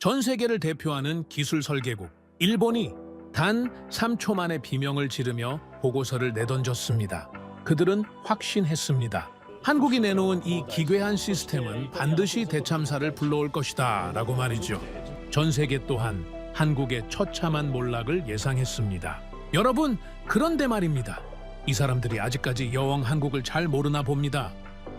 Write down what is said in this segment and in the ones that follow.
전 세계를 대표하는 기술 설계국 일본이 단 3초 만에 비명을 지르며 보고서를 내던졌습니다. 그들은 확신했습니다. 한국이 내놓은 이 기괴한 시스템은 반드시 대참사를 불러올 것이다 라고 말이죠. 전 세계 또한 한국의 처참한 몰락을 예상했습니다. 여러분, 그런데 말입니다. 이 사람들이 아직까지 여왕 한국을 잘 모르나 봅니다.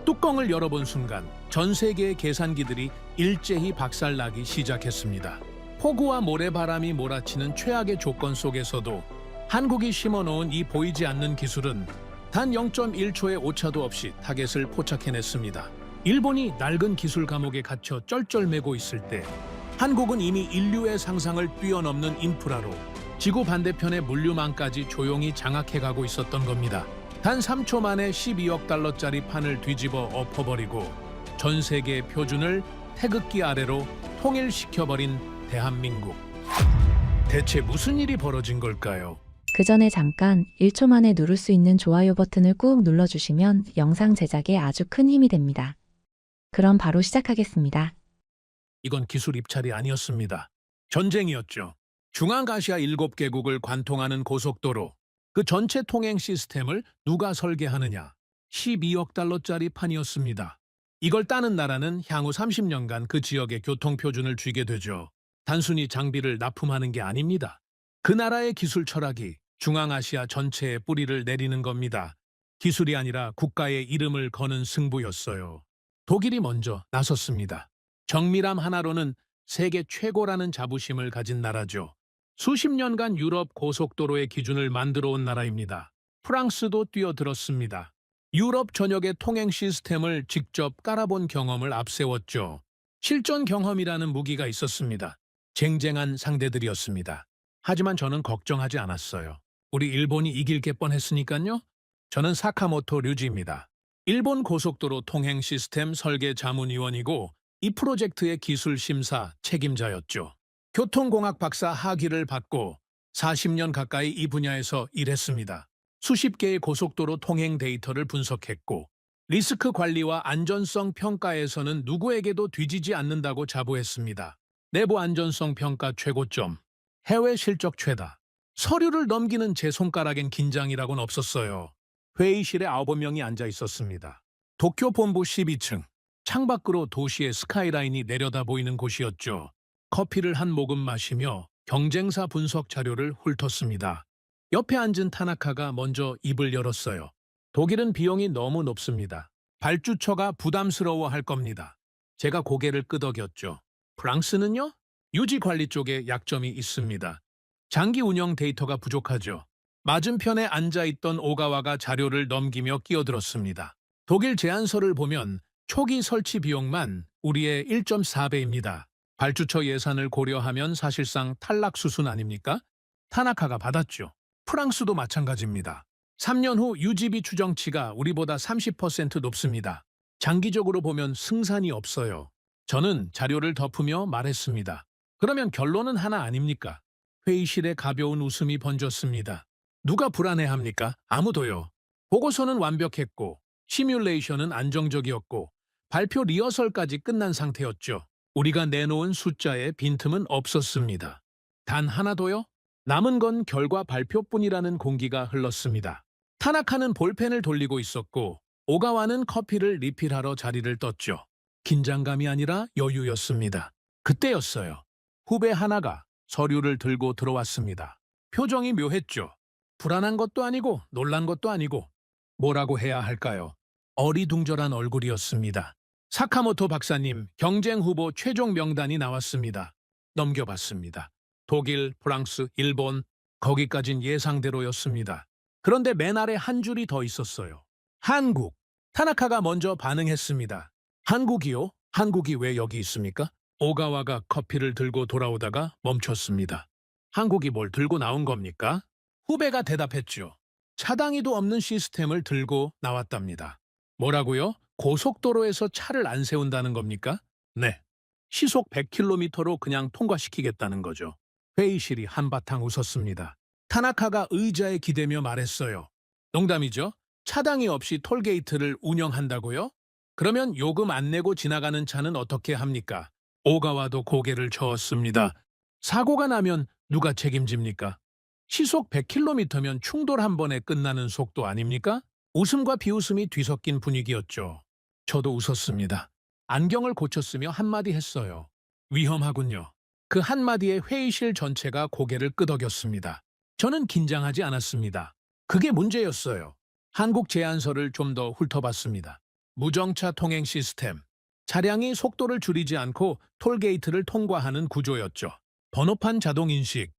뚜껑을 열어본 순간 전 세계의 계산기들이 일제히 박살나기 시작했습니다. 폭우와 모래바람이 몰아치는 최악의 조건 속에서도 한국이 심어놓은 이 보이지 않는 기술은 단 0.1초의 오차도 없이 타겟을 포착해냈습니다. 일본이 낡은 기술 감옥에 갇혀 쩔쩔매고 있을 때 한국은 이미 인류의 상상을 뛰어넘는 인프라로 지구 반대편의 물류망까지 조용히 장악해가고 있었던 겁니다. 단 3초 만에 12억 달러짜리 판을 뒤집어 엎어버리고 전 세계의 표준을 태극기 아래로 통일시켜버린 대한민국. 대체 무슨 일이 벌어진 걸까요? 그 전에 잠깐 1초 만에 누를 수 있는 좋아요 버튼을 꾹 눌러주시면 영상 제작에 아주 큰 힘이 됩니다. 그럼 바로 시작하겠습니다. 이건 기술 입찰이 아니었습니다. 전쟁이었죠. 중앙아시아 7개국을 관통하는 고속도로, 그 전체 통행 시스템을 누가 설계하느냐? 12억 달러짜리 판이었습니다. 이걸 따는 나라는 향후 30년간 그 지역의 교통표준을 쥐게 되죠. 단순히 장비를 납품하는 게 아닙니다. 그 나라의 기술 철학이 중앙아시아 전체에 뿌리를 내리는 겁니다. 기술이 아니라 국가의 이름을 거는 승부였어요. 독일이 먼저 나섰습니다. 정밀함 하나로는 세계 최고라는 자부심을 가진 나라죠. 수십 년간 유럽 고속도로의 기준을 만들어 온 나라입니다. 프랑스도 뛰어들었습니다. 유럽 전역의 통행 시스템을 직접 깔아본 경험을 앞세웠죠. 실전 경험이라는 무기가 있었습니다. 쟁쟁한 상대들이었습니다. 하지만 저는 걱정하지 않았어요. 우리 일본이 이길 게 뻔했으니까요. 저는 사카모토 류지입니다. 일본 고속도로 통행 시스템 설계 자문위원이고 이 프로젝트의 기술 심사 책임자였죠. 교통공학 박사 학위를 받고 40년 가까이 이 분야에서 일했습니다. 수십 개의 고속도로 통행 데이터를 분석했고 리스크 관리와 안전성 평가에서는 누구에게도 뒤지지 않는다고 자부했습니다. 내부 안전성 평가 최고점, 해외 실적 최다. 서류를 넘기는 제 손가락엔 긴장이라고는 없었어요. 회의실에 9명이 앉아 있었습니다. 도쿄 본부 12층. 창밖으로 도시의 스카이라인이 내려다 보이는 곳이었죠. 커피를 한 모금 마시며 경쟁사 분석 자료를 훑었습니다. 옆에 앉은 타나카가 먼저 입을 열었어요. 독일은 비용이 너무 높습니다. 발주처가 부담스러워할 겁니다. 제가 고개를 끄덕였죠. 프랑스는요? 유지 관리 쪽에 약점이 있습니다. 장기 운영 데이터가 부족하죠. 맞은편에 앉아있던 오가와가 자료를 넘기며 끼어들었습니다. 독일 제안서를 보면 초기 설치 비용만 우리의 1.4배입니다. 발주처 예산을 고려하면 사실상 탈락 수순 아닙니까? 타나카가 받았죠. 프랑스도 마찬가지입니다. 3년 후 유지비 추정치가 우리보다 30% 높습니다. 장기적으로 보면 승산이 없어요. 저는 자료를 덮으며 말했습니다. 그러면 결론은 하나 아닙니까? 회의실에 가벼운 웃음이 번졌습니다. 누가 불안해합니까? 아무도요. 보고서는 완벽했고 시뮬레이션은 안정적이었고 발표 리허설까지 끝난 상태였죠. 우리가 내놓은 숫자에 빈틈은 없었습니다. 단 하나도요? 남은 건 결과 발표뿐이라는 공기가 흘렀습니다. 타나카는 볼펜을 돌리고 있었고 오가와는 커피를 리필하러 자리를 떴죠. 긴장감이 아니라 여유였습니다. 그때였어요. 후배 하나가 서류를 들고 들어왔습니다. 표정이 묘했죠. 불안한 것도 아니고 놀란 것도 아니고 뭐라고 해야 할까요? 어리둥절한 얼굴이었습니다. 사카모토 박사님, 경쟁 후보 최종 명단이 나왔습니다. 넘겨봤습니다. 독일, 프랑스, 일본, 거기까진 예상대로였습니다. 그런데 맨 아래 한 줄이 더 있었어요. 한국. 타나카가 먼저 반응했습니다. 한국이요? 한국이 왜 여기 있습니까? 오가와가 커피를 들고 돌아오다가 멈췄습니다. 한국이 뭘 들고 나온 겁니까? 후배가 대답했죠. 차당이도 없는 시스템을 들고 나왔답니다. 뭐라고요? 고속도로에서 차를 안 세운다는 겁니까? 네. 시속 100km로 그냥 통과시키겠다는 거죠. 회의실이 한바탕 웃었습니다. 타나카가 의자에 기대며 말했어요. 농담이죠? 차당이 없이 톨게이트를 운영한다고요? 그러면 요금 안 내고 지나가는 차는 어떻게 합니까? 오가와도 고개를 저었습니다. 사고가 나면 누가 책임집니까? 시속 100km면 충돌 한 번에 끝나는 속도 아닙니까? 웃음과 비웃음이 뒤섞인 분위기였죠. 저도 웃었습니다. 안경을 고쳤으며 한마디 했어요. 위험하군요. 그 한마디에 회의실 전체가 고개를 끄덕였습니다. 저는 긴장하지 않았습니다. 그게 문제였어요. 한국 제안서를 좀 더 훑어봤습니다. 무정차 통행 시스템. 차량이 속도를 줄이지 않고 톨게이트를 통과하는 구조였죠. 번호판 자동 인식,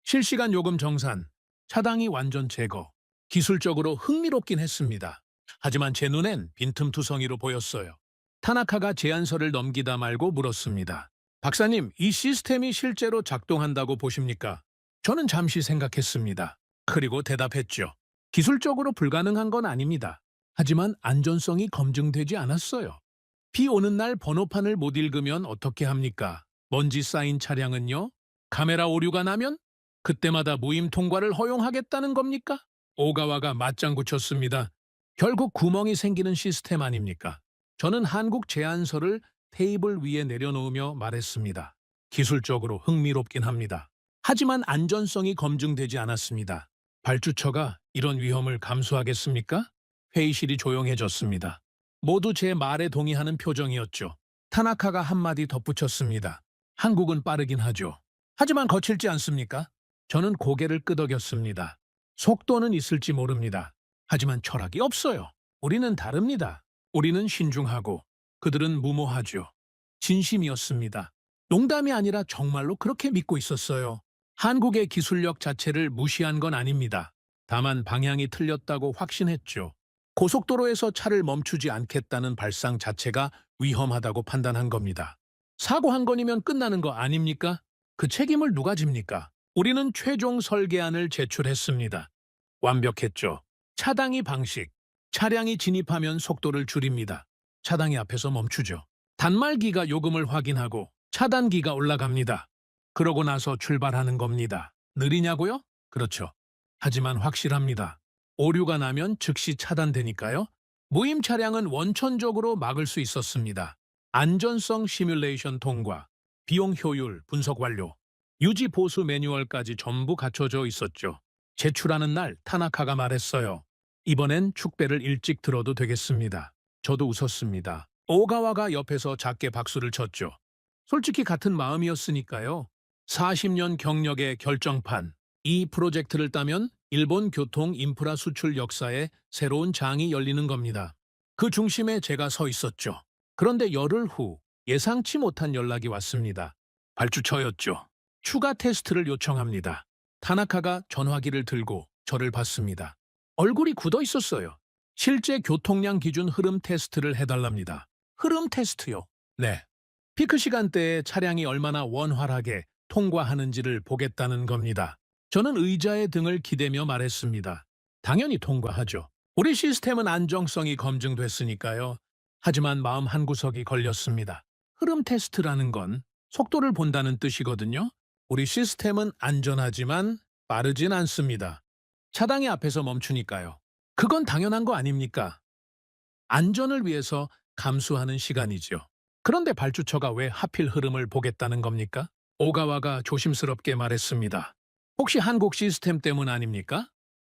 실시간 요금 정산, 차당이 완전 제거. 기술적으로 흥미롭긴 했습니다. 하지만 제 눈엔 빈틈투성이로 보였어요. 타나카가 제안서를 넘기다 말고 물었습니다. 박사님, 이 시스템이 실제로 작동한다고 보십니까? 저는 잠시 생각했습니다. 그리고 대답했죠. 기술적으로 불가능한 건 아닙니다. 하지만 안전성이 검증되지 않았어요. 비 오는 날 번호판을 못 읽으면 어떻게 합니까? 먼지 쌓인 차량은요? 카메라 오류가 나면? 그때마다 무임 통과를 허용하겠다는 겁니까? 오가와가 맞장구 쳤습니다. 결국 구멍이 생기는 시스템 아닙니까? 저는 한국 제안서를 테이블 위에 내려놓으며 말했습니다. 기술적으로 흥미롭긴 합니다. 하지만 안전성이 검증되지 않았습니다. 발주처가 이런 위험을 감수하겠습니까? 회의실이 조용해졌습니다. 모두 제 말에 동의하는 표정이었죠. 타나카가 한마디 덧붙였습니다. 한국은 빠르긴 하죠. 하지만 거칠지 않습니까? 저는 고개를 끄덕였습니다. 속도는 있을지 모릅니다. 하지만 철학이 없어요. 우리는 다릅니다. 우리는 신중하고 그들은 무모하죠. 진심이었습니다. 농담이 아니라 정말로 그렇게 믿고 있었어요. 한국의 기술력 자체를 무시한 건 아닙니다. 다만 방향이 틀렸다고 확신했죠. 고속도로에서 차를 멈추지 않겠다는 발상 자체가 위험하다고 판단한 겁니다. 사고 한 건이면 끝나는 거 아닙니까? 그 책임을 누가 집니까? 우리는 최종 설계안을 제출했습니다. 완벽했죠. 차당이 방식. 차량이 진입하면 속도를 줄입니다. 차당이 앞에서 멈추죠. 단말기가 요금을 확인하고 차단기가 올라갑니다. 그러고 나서 출발하는 겁니다. 느리냐고요? 그렇죠. 하지만 확실합니다. 오류가 나면 즉시 차단되니까요. 무임 차량은 원천적으로 막을 수 있었습니다. 안전성 시뮬레이션 통과, 비용 효율 분석 완료, 유지 보수 매뉴얼까지 전부 갖춰져 있었죠. 제출하는 날 타나카가 말했어요. 이번엔 축배를 일찍 들어도 되겠습니다. 저도 웃었습니다. 오가와가 옆에서 작게 박수를 쳤죠. 솔직히 같은 마음이었으니까요. 40년 경력의 결정판. 이 프로젝트를 따면 일본 교통 인프라 수출 역사에 새로운 장이 열리는 겁니다. 그 중심에 제가 서 있었죠. 그런데 열흘 후 예상치 못한 연락이 왔습니다. 발주처였죠. 추가 테스트를 요청합니다. 타나카가 전화기를 들고 저를 봤습니다. 얼굴이 굳어 있었어요. 실제 교통량 기준 흐름 테스트를 해달랍니다. 흐름 테스트요? 네. 피크 시간대에 차량이 얼마나 원활하게 통과하는지를 보겠다는 겁니다. 저는 의자의 등을 기대며 말했습니다. 당연히 통과하죠. 우리 시스템은 안정성이 검증됐으니까요. 하지만 마음 한구석이 걸렸습니다. 흐름 테스트라는 건 속도를 본다는 뜻이거든요. 우리 시스템은 안전하지만 빠르진 않습니다. 차량이 앞에서 멈추니까요. 그건 당연한 거 아닙니까? 안전을 위해서 감수하는 시간이죠. 그런데 발주처가 왜 하필 흐름을 보겠다는 겁니까? 오가와가 조심스럽게 말했습니다. 혹시 한국 시스템 때문 아닙니까?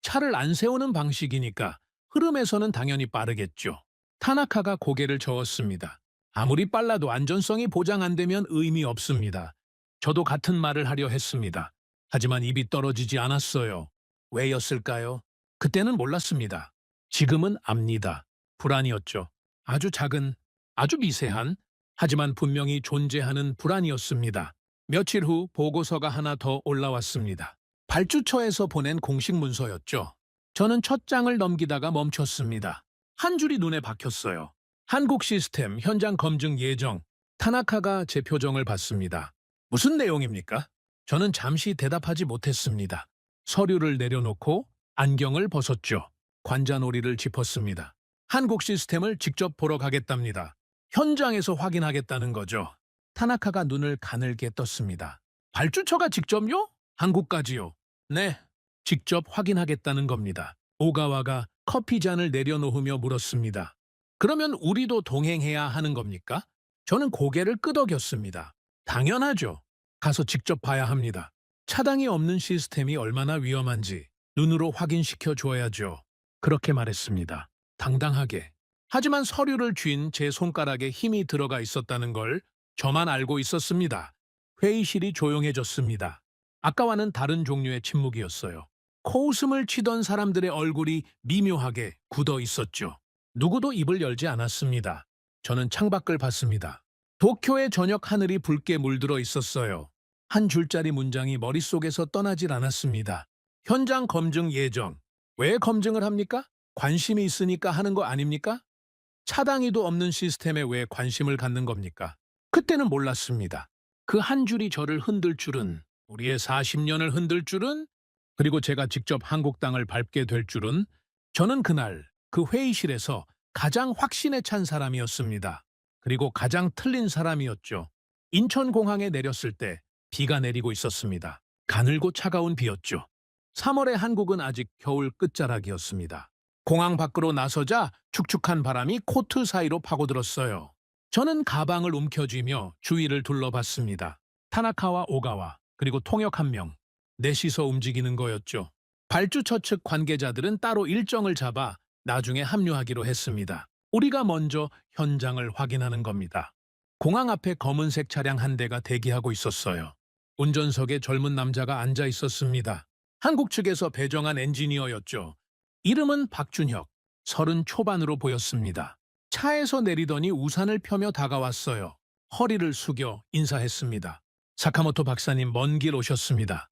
차를 안 세우는 방식이니까 흐름에서는 당연히 빠르겠죠. 타나카가 고개를 저었습니다. 아무리 빨라도 안전성이 보장 안 되면 의미 없습니다. 저도 같은 말을 하려 했습니다. 하지만 입이 떨어지지 않았어요. 왜였을까요? 그때는 몰랐습니다. 지금은 압니다. 불안이었죠. 아주 작은, 아주 미세한, 하지만 분명히 존재하는 불안이었습니다. 며칠 후 보고서가 하나 더 올라왔습니다. 발주처에서 보낸 공식 문서였죠. 저는 첫 장을 넘기다가 멈췄습니다. 한 줄이 눈에 박혔어요. 한국 시스템 현장 검증 예정. 타나카가 제 표정을 봤습니다. 무슨 내용입니까? 저는 잠시 대답하지 못했습니다. 서류를 내려놓고 안경을 벗었죠. 관자놀이를 짚었습니다. 한국 시스템을 직접 보러 가겠답니다. 현장에서 확인하겠다는 거죠. 타나카가 눈을 가늘게 떴습니다. 발주처가 직접요? 한국까지요? 네, 직접 확인하겠다는 겁니다. 오가와가 커피잔을 내려놓으며 물었습니다. 그러면 우리도 동행해야 하는 겁니까? 저는 고개를 끄덕였습니다. 당연하죠. 가서 직접 봐야 합니다. 차당이 없는 시스템이 얼마나 위험한지 눈으로 확인시켜 줘야죠. 그렇게 말했습니다. 당당하게. 하지만 서류를 쥔 제 손가락에 힘이 들어가 있었다는 걸 저만 알고 있었습니다. 회의실이 조용해졌습니다. 아까와는 다른 종류의 침묵이었어요. 코웃음을 치던 사람들의 얼굴이 미묘하게 굳어 있었죠. 누구도 입을 열지 않았습니다. 저는 창밖을 봤습니다. 도쿄의 저녁 하늘이 붉게 물들어 있었어요. 한 줄짜리 문장이 머릿속에서 떠나질 않았습니다. 현장 검증 예정. 왜 검증을 합니까? 관심이 있으니까 하는 거 아닙니까? 차당이도 없는 시스템에 왜 관심을 갖는 겁니까? 그때는 몰랐습니다. 그 한 줄이 저를 흔들 줄은, 우리의 40년을 흔들 줄은, 그리고 제가 직접 한국 땅을 밟게 될 줄은, 저는 그날 그 회의실에서 가장 확신에 찬 사람이었습니다. 그리고 가장 틀린 사람이었죠. 인천공항에 내렸을 때 비가 내리고 있었습니다. 가늘고 차가운 비였죠. 3월의 한국은 아직 겨울 끝자락이었습니다. 공항 밖으로 나서자 축축한 바람이 코트 사이로 파고들었어요. 저는 가방을 움켜쥐며 주위를 둘러봤습니다. 타나카와 오가와 그리고 통역 한 명. 넷이서 움직이는 거였죠. 발주처 측 관계자들은 따로 일정을 잡아 나중에 합류하기로 했습니다. 우리가 먼저 현장을 확인하는 겁니다. 공항 앞에 검은색 차량 한 대가 대기하고 있었어요. 운전석에 젊은 남자가 앉아 있었습니다. 한국 측에서 배정한 엔지니어였죠. 이름은 박준혁, 30 초반으로 보였습니다. 차에서 내리더니 우산을 펴며 다가왔어요. 허리를 숙여 인사했습니다. 사카모토 박사님 먼 길 오셨습니다.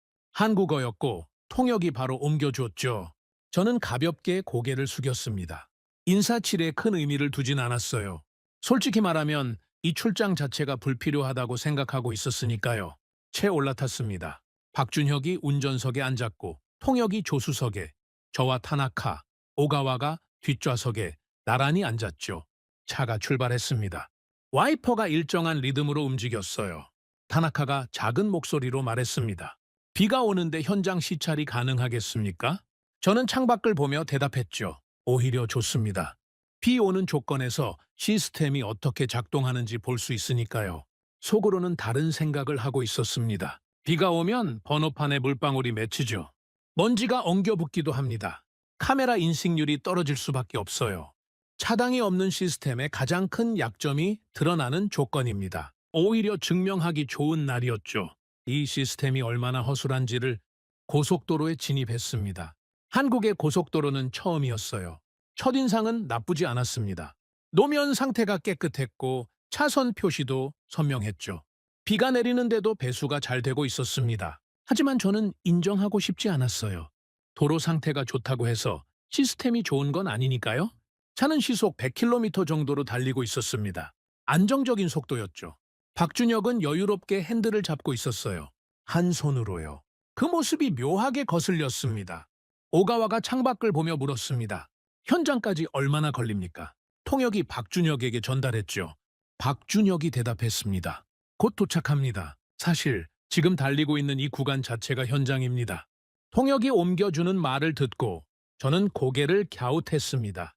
한국어였고 통역이 바로 옮겨주었죠. 저는 가볍게 고개를 숙였습니다. 인사치레에 큰 의미를 두진 않았어요. 솔직히 말하면 이 출장 자체가 불필요하다고 생각하고 있었으니까요. 채 올라탔습니다. 박준혁이 운전석에 앉았고 통역이 조수석에, 저와 타나카, 오가와가 뒷좌석에 나란히 앉았죠. 차가 출발했습니다. 와이퍼가 일정한 리듬으로 움직였어요. 타나카가 작은 목소리로 말했습니다. 비가 오는데 현장 시찰이 가능하겠습니까? 저는 창밖을 보며 대답했죠. 오히려 좋습니다. 비 오는 조건에서 시스템이 어떻게 작동하는지 볼 수 있으니까요. 속으로는 다른 생각을 하고 있었습니다. 비가 오면 번호판에 물방울이 맺히죠. 먼지가 엉겨붙기도 합니다. 카메라 인식률이 떨어질 수밖에 없어요. 차당이 없는 시스템의 가장 큰 약점이 드러나는 조건입니다. 오히려 증명하기 좋은 날이었죠. 이 시스템이 얼마나 허술한지를 고속도로에 진입했습니다. 한국의 고속도로는 처음이었어요. 첫인상은 나쁘지 않았습니다. 노면 상태가 깨끗했고 차선 표시도 선명했죠. 비가 내리는데도 배수가 잘 되고 있었습니다. 하지만 저는 인정하고 싶지 않았어요. 도로 상태가 좋다고 해서 시스템이 좋은 건 아니니까요. 차는 시속 100km 정도로 달리고 있었습니다. 안정적인 속도였죠. 박준혁은 여유롭게 핸들을 잡고 있었어요. 한 손으로요. 그 모습이 묘하게 거슬렸습니다. 오가와가 창밖을 보며 물었습니다. 현장까지 얼마나 걸립니까? 통역이 박준혁에게 전달했죠. 박준혁이 대답했습니다. 곧 도착합니다. 사실 지금 달리고 있는 이 구간 자체가 현장입니다. 통역이 옮겨주는 말을 듣고 저는 고개를 갸웃했습니다.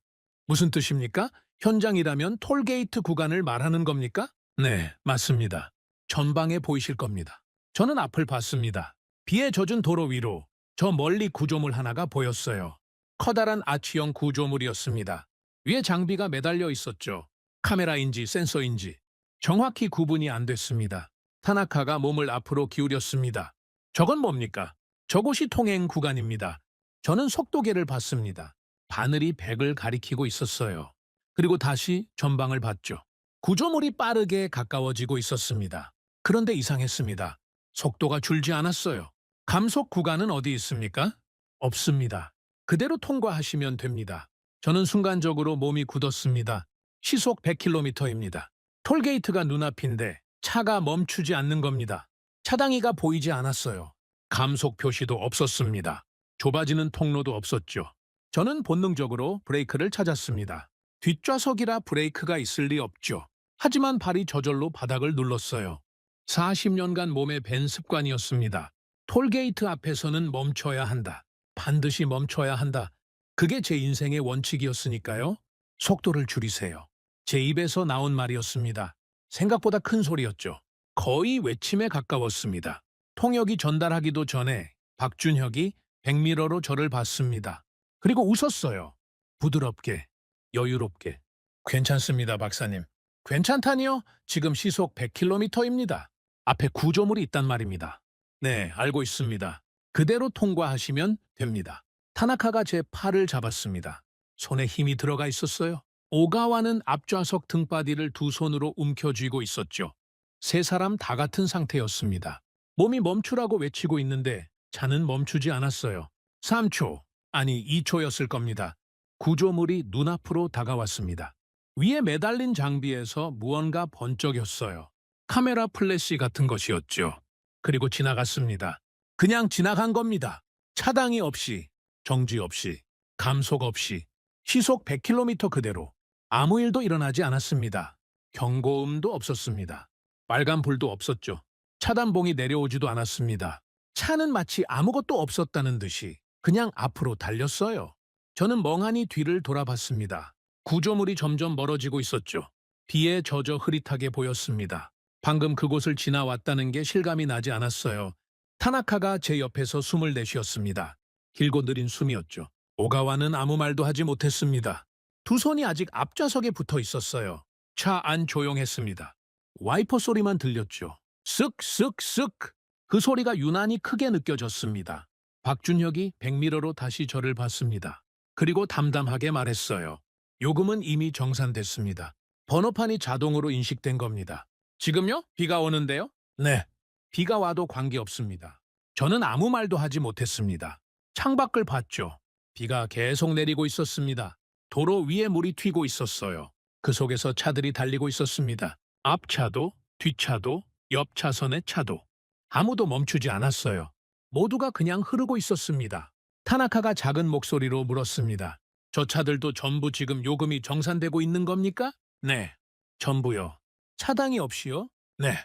무슨 뜻입니까? 현장이라면 톨게이트 구간을 말하는 겁니까? 네, 맞습니다. 전방에 보이실 겁니다. 저는 앞을 봤습니다. 비에 젖은 도로 위로 저 멀리 구조물 하나가 보였어요. 커다란 아치형 구조물이었습니다. 위에 장비가 매달려 있었죠. 카메라인지 센서인지 정확히 구분이 안 됐습니다. 타나카가 몸을 앞으로 기울였습니다. 저건 뭡니까? 저곳이 통행 구간입니다. 저는 속도계를 봤습니다. 바늘이 100을 가리키고 있었어요. 그리고 다시 전방을 봤죠. 구조물이 빠르게 가까워지고 있었습니다. 그런데 이상했습니다. 속도가 줄지 않았어요. 감속 구간은 어디 있습니까? 없습니다. 그대로 통과하시면 됩니다. 저는 순간적으로 몸이 굳었습니다. 시속 100km입니다. 톨게이트가 눈앞인데 차가 멈추지 않는 겁니다. 차당이가 보이지 않았어요. 감속 표시도 없었습니다. 좁아지는 통로도 없었죠. 저는 본능적으로 브레이크를 찾았습니다. 뒷좌석이라 브레이크가 있을 리 없죠. 하지만 발이 저절로 바닥을 눌렀어요. 40년간 몸에 밴 습관이었습니다. 톨게이트 앞에서는 멈춰야 한다. 반드시 멈춰야 한다. 그게 제 인생의 원칙이었으니까요. 속도를 줄이세요. 제 입에서 나온 말이었습니다. 생각보다 큰 소리였죠. 거의 외침에 가까웠습니다. 통역이 전달하기도 전에 박준혁이 백미러로 저를 봤습니다. 그리고 웃었어요. 부드럽게, 여유롭게. 괜찮습니다, 박사님. 괜찮다니요? 지금 시속 100km입니다. 앞에 구조물이 있단 말입니다. 네, 알고 있습니다. 그대로 통과하시면 됩니다. 타나카가 제 팔을 잡았습니다. 손에 힘이 들어가 있었어요. 오가와는 앞좌석 등바디를 두 손으로 움켜쥐고 있었죠. 세 사람 다 같은 상태였습니다. 몸이 멈추라고 외치고 있는데 차는 멈추지 않았어요. 3초, 아니 2초였을 겁니다. 구조물이 눈앞으로 다가왔습니다. 위에 매달린 장비에서 무언가 번쩍였어요. 카메라 플래시 같은 것이었죠. 그리고 지나갔습니다. 그냥 지나간 겁니다. 차당이 없이, 정지 없이, 감속 없이, 시속 100km 그대로. 아무 일도 일어나지 않았습니다. 경고음도 없었습니다. 빨간불도 없었죠. 차단봉이 내려오지도 않았습니다. 차는 마치 아무것도 없었다는 듯이 그냥 앞으로 달렸어요. 저는 멍하니 뒤를 돌아봤습니다. 구조물이 점점 멀어지고 있었죠. 비에 젖어 흐릿하게 보였습니다. 방금 그곳을 지나왔다는 게 실감이 나지 않았어요. 타나카가 제 옆에서 숨을 내쉬었습니다. 길고 느린 숨이었죠. 오가와는 아무 말도 하지 못했습니다. 두 손이 아직 앞좌석에 붙어 있었어요. 차 안 조용했습니다. 와이퍼 소리만 들렸죠. 쓱쓱쓱. 그 소리가 유난히 크게 느껴졌습니다. 박준혁이 백미러로 다시 저를 봤습니다. 그리고 담담하게 말했어요. 요금은 이미 정산됐습니다. 번호판이 자동으로 인식된 겁니다. 지금요? 비가 오는데요? 네. 비가 와도 관계없습니다. 저는 아무 말도 하지 못했습니다. 창밖을 봤죠. 비가 계속 내리고 있었습니다. 도로 위에 물이 튀고 있었어요. 그 속에서 차들이 달리고 있었습니다. 앞차도, 뒷차도, 옆 차선의 차도. 아무도 멈추지 않았어요. 모두가 그냥 흐르고 있었습니다. 타나카가 작은 목소리로 물었습니다. 저 차들도 전부 지금 요금이 정산되고 있는 겁니까? 네. 전부요. 차당이 없이요? 네.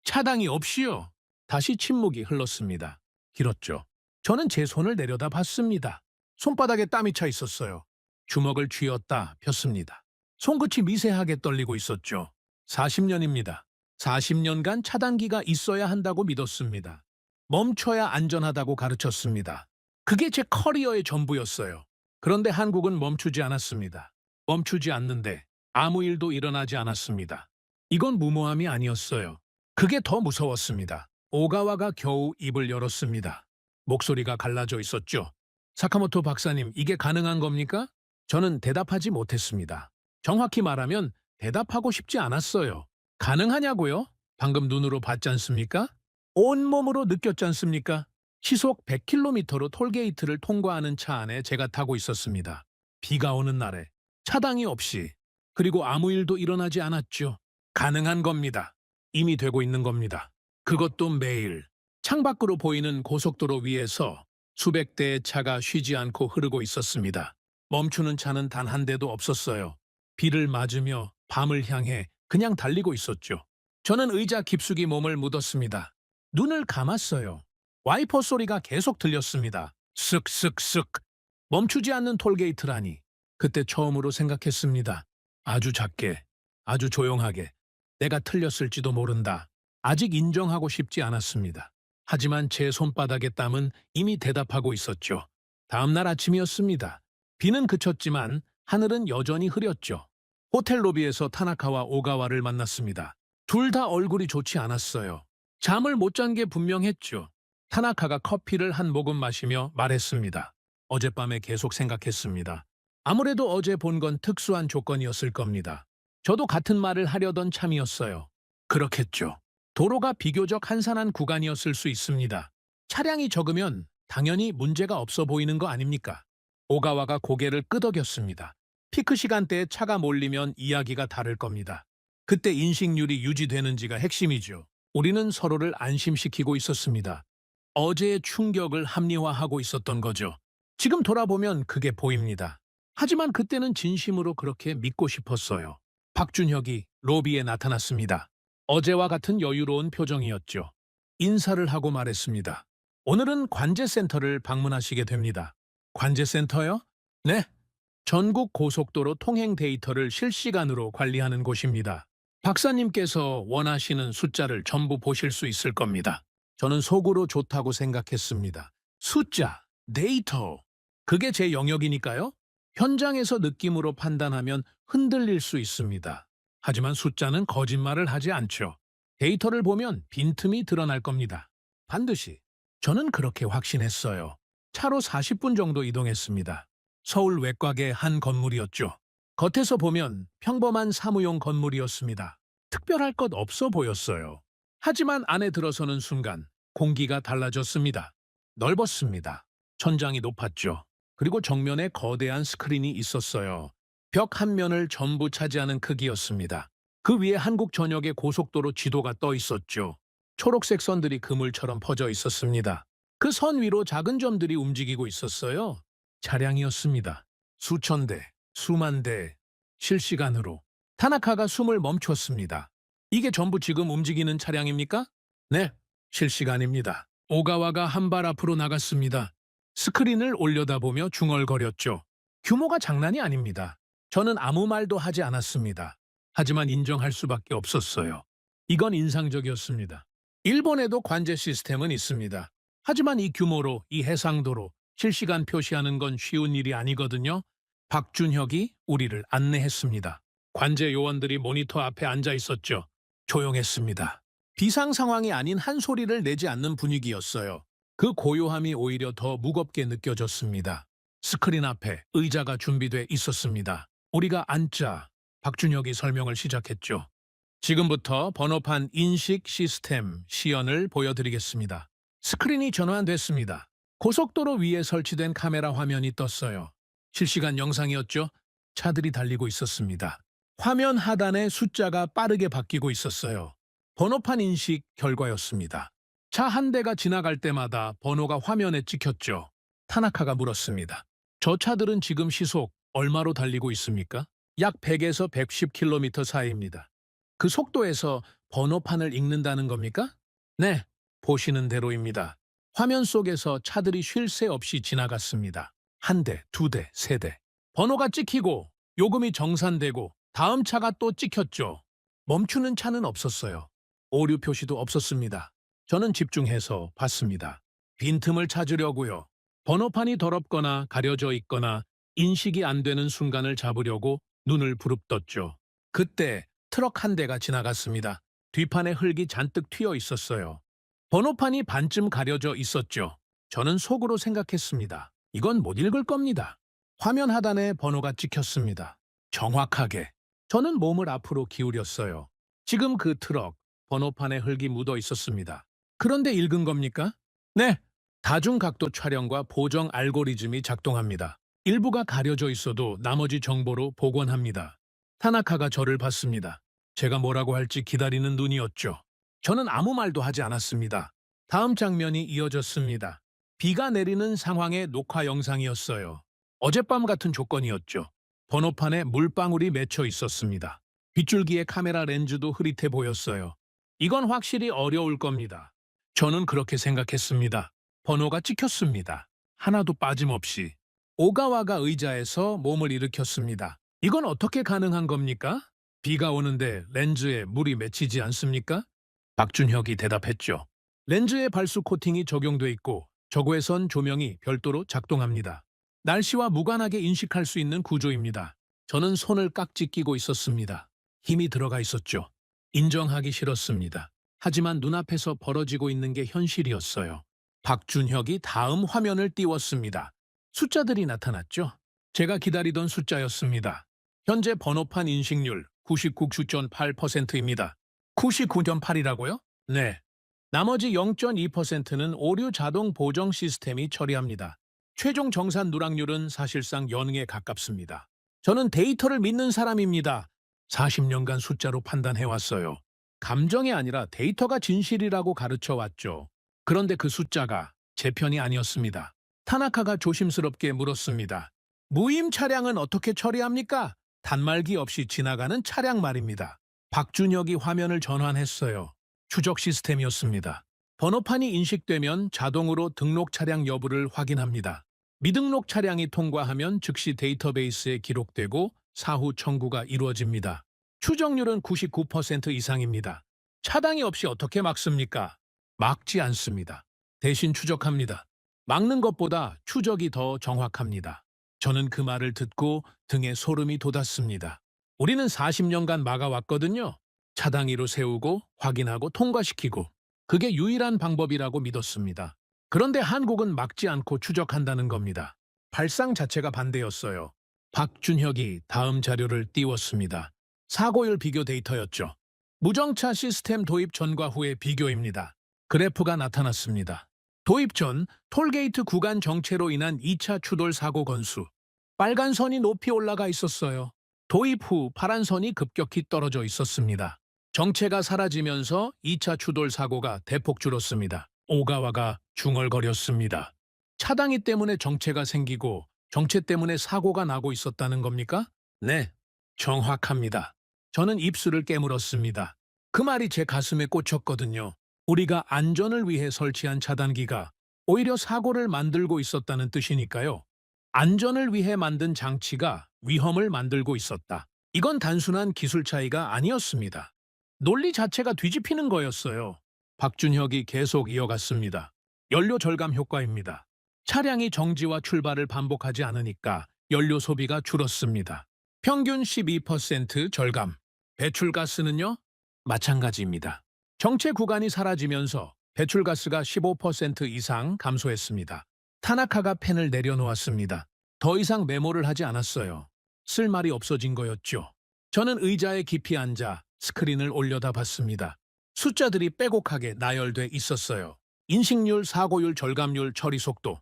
차당이 없이요. 다시 침묵이 흘렀습니다. 길었죠. 저는 제 손을 내려다 봤습니다. 손바닥에 땀이 차 있었어요. 주먹을 쥐었다 폈습니다. 손끝이 미세하게 떨리고 있었죠. 40년입니다. 40년간 차단기가 있어야 한다고 믿었습니다. 멈춰야 안전하다고 가르쳤습니다. 그게 제 커리어의 전부였어요. 그런데 한국은 멈추지 않았습니다. 멈추지 않는데 아무 일도 일어나지 않았습니다. 이건 무모함이 아니었어요. 그게 더 무서웠습니다. 오가와가 겨우 입을 열었습니다. 목소리가 갈라져 있었죠. 사카모토 박사님, 이게 가능한 겁니까? 저는 대답하지 못했습니다. 정확히 말하면 대답하고 싶지 않았어요. 가능하냐고요? 방금 눈으로 봤지 않습니까? 온몸으로 느꼈지 않습니까? 시속 100km로 톨게이트를 통과하는 차 안에 제가 타고 있었습니다. 비가 오는 날에 차당이 없이, 그리고 아무 일도 일어나지 않았죠. 가능한 겁니다. 이미 되고 있는 겁니다. 그것도 매일. 창밖으로 보이는 고속도로 위에서 수백 대의 차가 쉬지 않고 흐르고 있었습니다. 멈추는 차는 단 한 대도 없었어요. 비를 맞으며 밤을 향해 그냥 달리고 있었죠. 저는 의자 깊숙이 몸을 묻었습니다. 눈을 감았어요. 와이퍼 소리가 계속 들렸습니다. 쓱쓱쓱. 멈추지 않는 톨게이트라니. 그때 처음으로 생각했습니다. 아주 작게, 아주 조용하게. 내가 틀렸을지도 모른다. 아직 인정하고 싶지 않았습니다. 하지만 제 손바닥의 땀은 이미 대답하고 있었죠. 다음날 아침이었습니다. 비는 그쳤지만 하늘은 여전히 흐렸죠. 호텔 로비에서 타나카와 오가와를 만났습니다. 둘 다 얼굴이 좋지 않았어요. 잠을 못 잔 게 분명했죠. 타나카가 커피를 한 모금 마시며 말했습니다. 어젯밤에 계속 생각했습니다. 아무래도 어제 본 건 특수한 조건이었을 겁니다. 저도 같은 말을 하려던 참이었어요. 그렇겠죠. 도로가 비교적 한산한 구간이었을 수 있습니다. 차량이 적으면 당연히 문제가 없어 보이는 거 아닙니까? 오가와가 고개를 끄덕였습니다. 피크 시간대에 차가 몰리면 이야기가 다를 겁니다. 그때 인식률이 유지되는지가 핵심이죠. 우리는 서로를 안심시키고 있었습니다. 어제의 충격을 합리화하고 있었던 거죠. 지금 돌아보면 그게 보입니다. 하지만 그때는 진심으로 그렇게 믿고 싶었어요. 박준혁이 로비에 나타났습니다. 어제와 같은 여유로운 표정이었죠. 인사를 하고 말했습니다. 오늘은 관제센터를 방문하시게 됩니다. 관제센터요? 네. 전국 고속도로 통행 데이터를 실시간으로 관리하는 곳입니다. 박사님께서 원하시는 숫자를 전부 보실 수 있을 겁니다. 저는 속으로 좋다고 생각했습니다. 숫자, 데이터, 그게 제 영역이니까요. 현장에서 느낌으로 판단하면 흔들릴 수 있습니다. 하지만 숫자는 거짓말을 하지 않죠. 데이터를 보면 빈틈이 드러날 겁니다. 반드시. 저는 그렇게 확신했어요. 차로 40분 정도 이동했습니다. 서울 외곽의 한 건물이었죠. 겉에서 보면 평범한 사무용 건물이었습니다. 특별할 것 없어 보였어요. 하지만 안에 들어서는 순간 공기가 달라졌습니다. 넓었습니다. 천장이 높았죠. 그리고 정면에 거대한 스크린이 있었어요. 벽 한 면을 전부 차지하는 크기였습니다. 그 위에 한국 전역의 고속도로 지도가 떠 있었죠. 초록색 선들이 그물처럼 퍼져 있었습니다. 그 선 위로 작은 점들이 움직이고 있었어요. 차량이었습니다. 수천 대, 수만 대, 실시간으로. 타나카가 숨을 멈췄습니다. 이게 전부 지금 움직이는 차량입니까? 네, 실시간입니다. 오가와가 한 발 앞으로 나갔습니다. 스크린을 올려다보며 중얼거렸죠. 규모가 장난이 아닙니다. 저는 아무 말도 하지 않았습니다. 하지만 인정할 수밖에 없었어요. 이건 인상적이었습니다. 일본에도 관제 시스템은 있습니다. 하지만 이 규모로, 이 해상도로 실시간 표시하는 건 쉬운 일이 아니거든요. 박준혁이 우리를 안내했습니다. 관제 요원들이 모니터 앞에 앉아 있었죠. 조용했습니다. 비상 상황이 아닌 한 소리를 내지 않는 분위기였어요. 그 고요함이 오히려 더 무겁게 느껴졌습니다. 스크린 앞에 의자가 준비돼 있었습니다. 우리가 앉자. 박준혁이 설명을 시작했죠. 지금부터 번호판 인식 시스템 시연을 보여드리겠습니다. 스크린이 전환됐습니다. 고속도로 위에 설치된 카메라 화면이 떴어요. 실시간 영상이었죠. 차들이 달리고 있었습니다. 화면 하단에 숫자가 빠르게 바뀌고 있었어요. 번호판 인식 결과였습니다. 차 한 대가 지나갈 때마다 번호가 화면에 찍혔죠. 타나카가 물었습니다. 저 차들은 지금 시속 얼마로 달리고 있습니까? 약 100에서 110km 사이입니다. 그 속도에서 번호판을 읽는다는 겁니까? 네, 보시는 대로입니다. 화면 속에서 차들이 쉴 새 없이 지나갔습니다. 한 대, 두 대, 세 대. 번호가 찍히고 요금이 정산되고 다음 차가 또 찍혔죠. 멈추는 차는 없었어요. 오류 표시도 없었습니다. 저는 집중해서 봤습니다. 빈틈을 찾으려고요. 번호판이 더럽거나 가려져 있거나 인식이 안 되는 순간을 잡으려고 눈을 부릅떴죠. 그때 트럭 한 대가 지나갔습니다. 뒷판에 흙이 잔뜩 튀어 있었어요. 번호판이 반쯤 가려져 있었죠. 저는 속으로 생각했습니다. 이건 못 읽을 겁니다. 화면 하단에 번호가 찍혔습니다. 정확하게. 저는 몸을 앞으로 기울였어요. 지금 그 트럭, 번호판에 흙이 묻어 있었습니다. 그런데 읽은 겁니까? 네. 다중각도 촬영과 보정 알고리즘이 작동합니다. 일부가 가려져 있어도 나머지 정보로 복원합니다. 타나카가 저를 봤습니다. 제가 뭐라고 할지 기다리는 눈이었죠. 저는 아무 말도 하지 않았습니다. 다음 장면이 이어졌습니다. 비가 내리는 상황의 녹화 영상이었어요. 어젯밤 같은 조건이었죠. 번호판에 물방울이 맺혀 있었습니다. 빗줄기의 카메라 렌즈도 흐릿해 보였어요. 이건 확실히 어려울 겁니다. 저는 그렇게 생각했습니다. 번호가 찍혔습니다. 하나도 빠짐없이. 오가와가 의자에서 몸을 일으켰습니다. 이건 어떻게 가능한 겁니까? 비가 오는데 렌즈에 물이 맺히지 않습니까? 박준혁이 대답했죠. 렌즈에 발수 코팅이 적용돼 있고 저고에선 조명이 별도로 작동합니다. 날씨와 무관하게 인식할 수 있는 구조입니다. 저는 손을 깍지 끼고 있었습니다. 힘이 들어가 있었죠. 인정하기 싫었습니다. 하지만 눈앞에서 벌어지고 있는 게 현실이었어요. 박준혁이 다음 화면을 띄웠습니다. 숫자들이 나타났죠. 제가 기다리던 숫자였습니다. 현재 번호판 인식률 99.8%입니다. 99.8이라고요? 네. 나머지 0.2%는 오류 자동 보정 시스템이 처리합니다. 최종 정산 누락률은 사실상 영에 가깝습니다. 저는 데이터를 믿는 사람입니다. 40년간 숫자로 판단해왔어요. 감정이 아니라 데이터가 진실이라고 가르쳐왔죠. 그런데 그 숫자가 제 편이 아니었습니다. 타나카가 조심스럽게 물었습니다. 무임 차량은 어떻게 처리합니까? 단말기 없이 지나가는 차량 말입니다. 박준혁이 화면을 전환했어요. 추적 시스템이었습니다. 번호판이 인식되면 자동으로 등록 차량 여부를 확인합니다. 미등록 차량이 통과하면 즉시 데이터베이스에 기록되고 사후 청구가 이루어집니다. 추정률은 99% 이상입니다. 차단이 없이 어떻게 막습니까? 막지 않습니다. 대신 추적합니다. 막는 것보다 추적이 더 정확합니다. 저는 그 말을 듣고 등에 소름이 돋았습니다. 우리는 40년간 막아왔거든요. 차단기로 세우고 확인하고 통과시키고 그게 유일한 방법이라고 믿었습니다. 그런데 한국은 막지 않고 추적한다는 겁니다. 발상 자체가 반대였어요. 박준혁이 다음 자료를 띄웠습니다. 사고율 비교 데이터였죠. 무정차 시스템 도입 전과 후의 비교입니다. 그래프가 나타났습니다. 도입 전 톨게이트 구간 정체로 인한 2차 추돌 사고 건수. 빨간 선이 높이 올라가 있었어요. 도입 후 파란 선이 급격히 떨어져 있었습니다. 정체가 사라지면서 2차 추돌 사고가 대폭 줄었습니다. 오가와가 중얼거렸습니다. 차당이 때문에 정체가 생기고 정체 때문에 사고가 나고 있었다는 겁니까? 네, 정확합니다. 저는 입술을 깨물었습니다. 그 말이 제 가슴에 꽂혔거든요. 우리가 안전을 위해 설치한 차단기가 오히려 사고를 만들고 있었다는 뜻이니까요. 안전을 위해 만든 장치가 위험을 만들고 있었다. 이건 단순한 기술 차이가 아니었습니다. 논리 자체가 뒤집히는 거였어요. 박준혁이 계속 이어갔습니다. 연료 절감 효과입니다. 차량이 정지와 출발을 반복하지 않으니까 연료 소비가 줄었습니다. 평균 12% 절감. 배출가스는요? 마찬가지입니다. 정체 구간이 사라지면서 배출가스가 15% 이상 감소했습니다. 타나카가 펜을 내려놓았습니다. 더 이상 메모를 하지 않았어요. 쓸 말이 없어진 거였죠. 저는 의자에 깊이 앉아 스크린을 올려다봤습니다. 숫자들이 빼곡하게 나열돼 있었어요. 인식률, 사고율, 절감률, 처리 속도.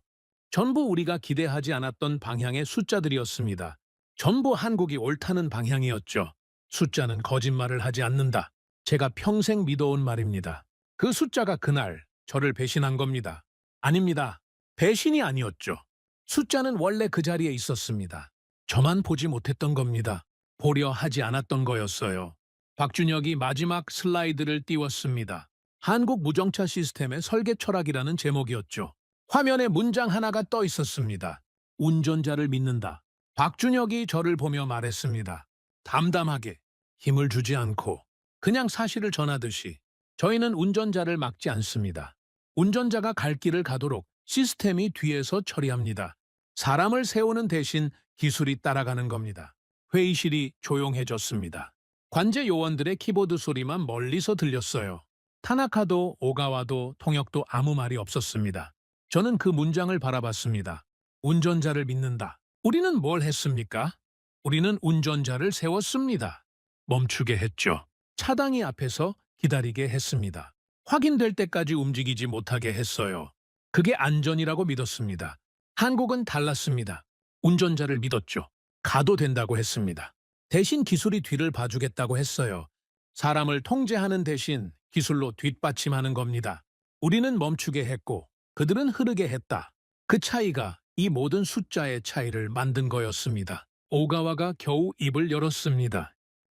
전부 우리가 기대하지 않았던 방향의 숫자들이었습니다. 전부 한국이 옳다는 방향이었죠. 숫자는 거짓말을 하지 않는다. 제가 평생 믿어온 말입니다. 그 숫자가 그날 저를 배신한 겁니다. 아닙니다. 배신이 아니었죠. 숫자는 원래 그 자리에 있었습니다. 저만 보지 못했던 겁니다. 보려 하지 않았던 거였어요. 박준혁이 마지막 슬라이드를 띄웠습니다. 한국 무정차 시스템의 설계 철학이라는 제목이었죠. 화면에 문장 하나가 떠 있었습니다. 운전자를 믿는다. 박준혁이 저를 보며 말했습니다. 담담하게, 힘을 주지 않고 그냥 사실을 전하듯이 저희는 운전자를 막지 않습니다. 운전자가 갈 길을 가도록 시스템이 뒤에서 처리합니다. 사람을 세우는 대신 기술이 따라가는 겁니다. 회의실이 조용해졌습니다. 관제 요원들의 키보드 소리만 멀리서 들렸어요. 타나카도 오가와도 통역도 아무 말이 없었습니다. 저는 그 문장을 바라봤습니다. 운전자를 믿는다. 우리는 뭘 했습니까? 우리는 운전자를 세웠습니다. 멈추게 했죠. 차당이 앞에서 기다리게 했습니다. 확인될 때까지 움직이지 못하게 했어요. 그게 안전이라고 믿었습니다. 한국은 달랐습니다. 운전자를 믿었죠. 가도 된다고 했습니다. 대신 기술이 뒤를 봐주겠다고 했어요. 사람을 통제하는 대신 기술로 뒷받침하는 겁니다. 우리는 멈추게 했고 그들은 흐르게 했다. 그 차이가 이 모든 숫자의 차이를 만든 거였습니다. 오가와가 겨우 입을 열었습니다.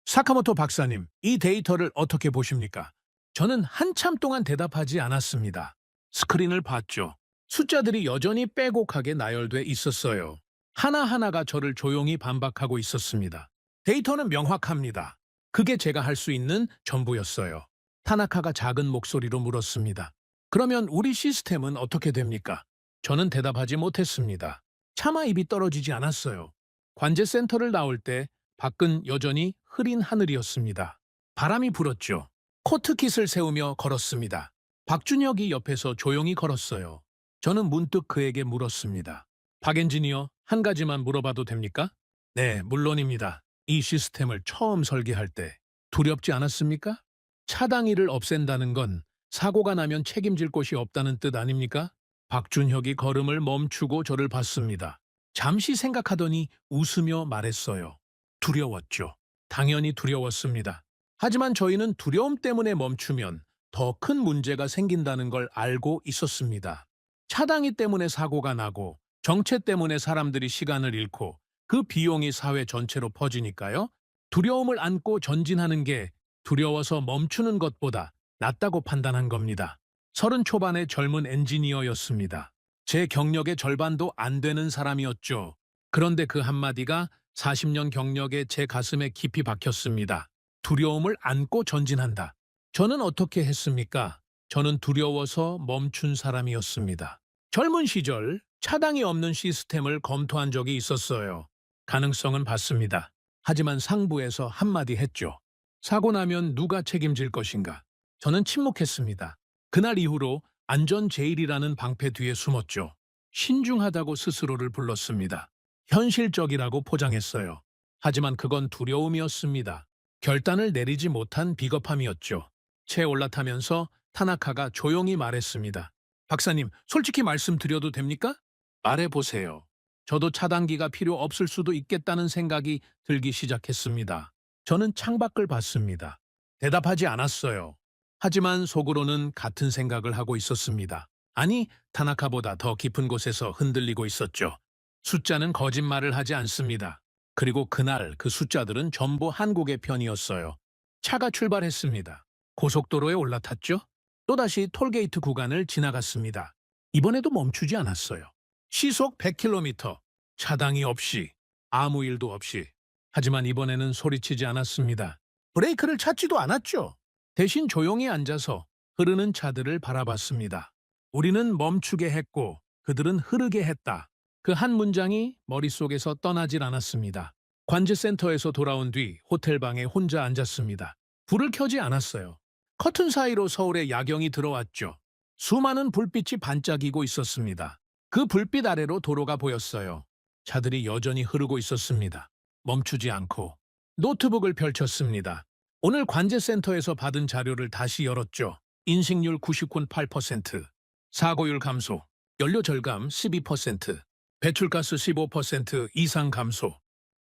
사카모토 박사님, 이 데이터를 어떻게 보십니까? 저는 한참 동안 대답하지 않았습니다. 스크린을 봤죠. 숫자들이 여전히 빼곡하게 나열돼 있었어요. 하나하나가 저를 조용히 반박하고 있었습니다. 데이터는 명확합니다. 그게 제가 할 수 있는 전부였어요. 타나카가 작은 목소리로 물었습니다. 그러면 우리 시스템은 어떻게 됩니까? 저는 대답하지 못했습니다. 차마 입이 떨어지지 않았어요. 관제센터를 나올 때 밖은 여전히 흐린 하늘이었습니다. 바람이 불었죠. 코트킷을 세우며 걸었습니다. 박준혁이 옆에서 조용히 걸었어요. 저는 문득 그에게 물었습니다. 박 엔지니어, 한 가지만 물어봐도 됩니까? 네, 물론입니다. 이 시스템을 처음 설계할 때 두렵지 않았습니까? 차당이를 없앤다는 건 사고가 나면 책임질 곳이 없다는 뜻 아닙니까? 박준혁이 걸음을 멈추고 저를 봤습니다. 잠시 생각하더니 웃으며 말했어요. 두려웠죠. 당연히 두려웠습니다. 하지만 저희는 두려움 때문에 멈추면 더 큰 문제가 생긴다는 걸 알고 있었습니다. 차당이 때문에 사고가 나고 정체 때문에 사람들이 시간을 잃고 그 비용이 사회 전체로 퍼지니까요. 두려움을 안고 전진하는 게 두려워서 멈추는 것보다 낫다고 판단한 겁니다. 30 초반의 젊은 엔지니어였습니다. 제 경력의 절반도 안 되는 사람이었죠. 그런데 그 한마디가 40년 경력의 제 가슴에 깊이 박혔습니다. 두려움을 안고 전진한다. 저는 어떻게 했습니까? 저는 두려워서 멈춘 사람이었습니다. 젊은 시절 차당이 없는 시스템을 검토한 적이 있었어요. 가능성은 봤습니다. 하지만 상부에서 한마디 했죠. 사고 나면 누가 책임질 것인가? 저는 침묵했습니다. 그날 이후로 안전 제일이라는 방패 뒤에 숨었죠. 신중하다고 스스로를 불렀습니다. 현실적이라고 포장했어요. 하지만 그건 두려움이었습니다. 결단을 내리지 못한 비겁함이었죠. 채 올라타면서 타나카가 조용히 말했습니다. 박사님, 솔직히 말씀드려도 됩니까? 말해보세요. 저도 차단기가 필요 없을 수도 있겠다는 생각이 들기 시작했습니다. 저는 창밖을 봤습니다. 대답하지 않았어요. 하지만 속으로는 같은 생각을 하고 있었습니다. 아니, 타나카보다 더 깊은 곳에서 흔들리고 있었죠. 숫자는 거짓말을 하지 않습니다. 그리고 그날 그 숫자들은 전부 한국의 편이었어요. 차가 출발했습니다. 고속도로에 올라탔죠. 또다시 톨게이트 구간을 지나갔습니다. 이번에도 멈추지 않았어요. 시속 100km, 차당이 없이, 아무 일도 없이. 하지만 이번에는 소리치지 않았습니다. 브레이크를 찾지도 않았죠. 대신 조용히 앉아서 흐르는 차들을 바라봤습니다. 우리는 멈추게 했고 그들은 흐르게 했다. 그 한 문장이 머릿속에서 떠나질 않았습니다. 관제센터에서 돌아온 뒤 호텔방에 혼자 앉았습니다. 불을 켜지 않았어요. 커튼 사이로 서울의 야경이 들어왔죠. 수많은 불빛이 반짝이고 있었습니다. 그 불빛 아래로 도로가 보였어요. 차들이 여전히 흐르고 있었습니다. 멈추지 않고 노트북을 펼쳤습니다. 오늘 관제센터에서 받은 자료를 다시 열었죠. 인식률 99.8%, 사고율 감소, 연료 절감 12%, 배출가스 15% 이상 감소.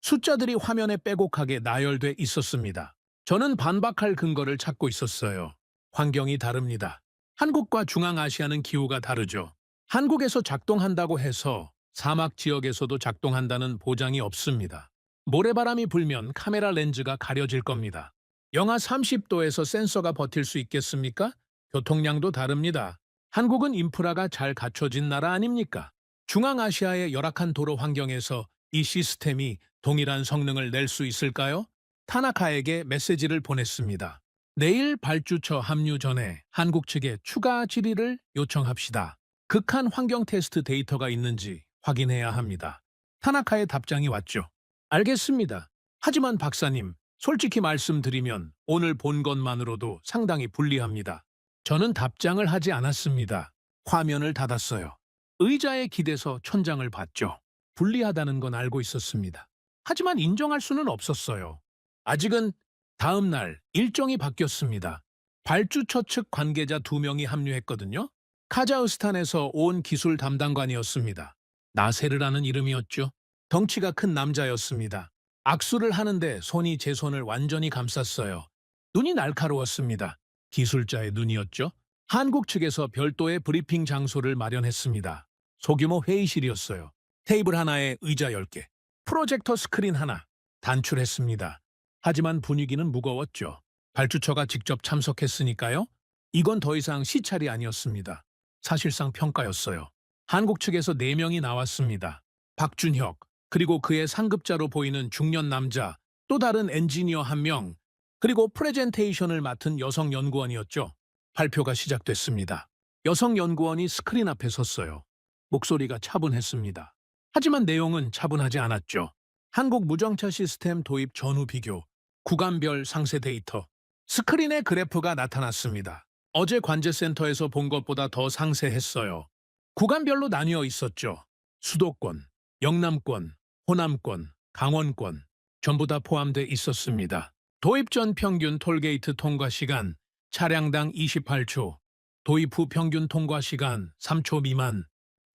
숫자들이 화면에 빼곡하게 나열돼 있었습니다. 저는 반박할 근거를 찾고 있었어요. 환경이 다릅니다. 한국과 중앙아시아는 기후가 다르죠. 한국에서 작동한다고 해서 사막 지역에서도 작동한다는 보장이 없습니다. 모래바람이 불면 카메라 렌즈가 가려질 겁니다. 영하 30도에서 센서가 버틸 수 있겠습니까? 교통량도 다릅니다. 한국은 인프라가 잘 갖춰진 나라 아닙니까? 중앙아시아의 열악한 도로 환경에서 이 시스템이 동일한 성능을 낼 수 있을까요? 타나카에게 메시지를 보냈습니다. 내일 발주처 합류 전에 한국 측에 추가 질의를 요청합시다. 극한 환경 테스트 데이터가 있는지 확인해야 합니다. 타나카의 답장이 왔죠. 알겠습니다. 하지만 박사님, 솔직히 말씀드리면 오늘 본 것만으로도 상당히 불리합니다. 저는 답장을 하지 않았습니다. 화면을 닫았어요. 의자에 기대서 천장을 봤죠. 불리하다는 건 알고 있었습니다. 하지만 인정할 수는 없었어요. 아직은 다음 날 일정이 바뀌었습니다. 발주처 측 관계자 2명이 합류했거든요. 카자흐스탄에서 온 기술 담당관이었습니다. 나세르라는 이름이었죠. 덩치가 큰 남자였습니다. 악수를 하는데 손이 제 손을 완전히 감쌌어요. 눈이 날카로웠습니다. 기술자의 눈이었죠. 한국 측에서 별도의 브리핑 장소를 마련했습니다. 소규모 회의실이었어요. 테이블 하나에 의자 10개, 프로젝터 스크린 하나, 단출했습니다. 하지만 분위기는 무거웠죠. 발주처가 직접 참석했으니까요. 이건 더 이상 시찰이 아니었습니다. 사실상 평가였어요. 한국 측에서 4명이 나왔습니다. 박준혁, 그리고 그의 상급자로 보이는 중년 남자, 또 다른 엔지니어 1명, 그리고 프레젠테이션을 맡은 여성 연구원이었죠. 발표가 시작됐습니다. 여성 연구원이 스크린 앞에 섰어요. 목소리가 차분했습니다. 하지만 내용은 차분하지 않았죠. 한국 무정차 시스템 도입 전후 비교, 구간별 상세 데이터, 스크린에 그래프가 나타났습니다. 어제 관제센터에서 본 것보다 더 상세했어요. 구간별로 나뉘어 있었죠. 수도권, 영남권, 호남권, 강원권, 전부 다 포함돼 있었습니다. 도입 전 평균 톨게이트 통과 시간, 차량당 28초, 도입 후 평균 통과 시간 3초 미만.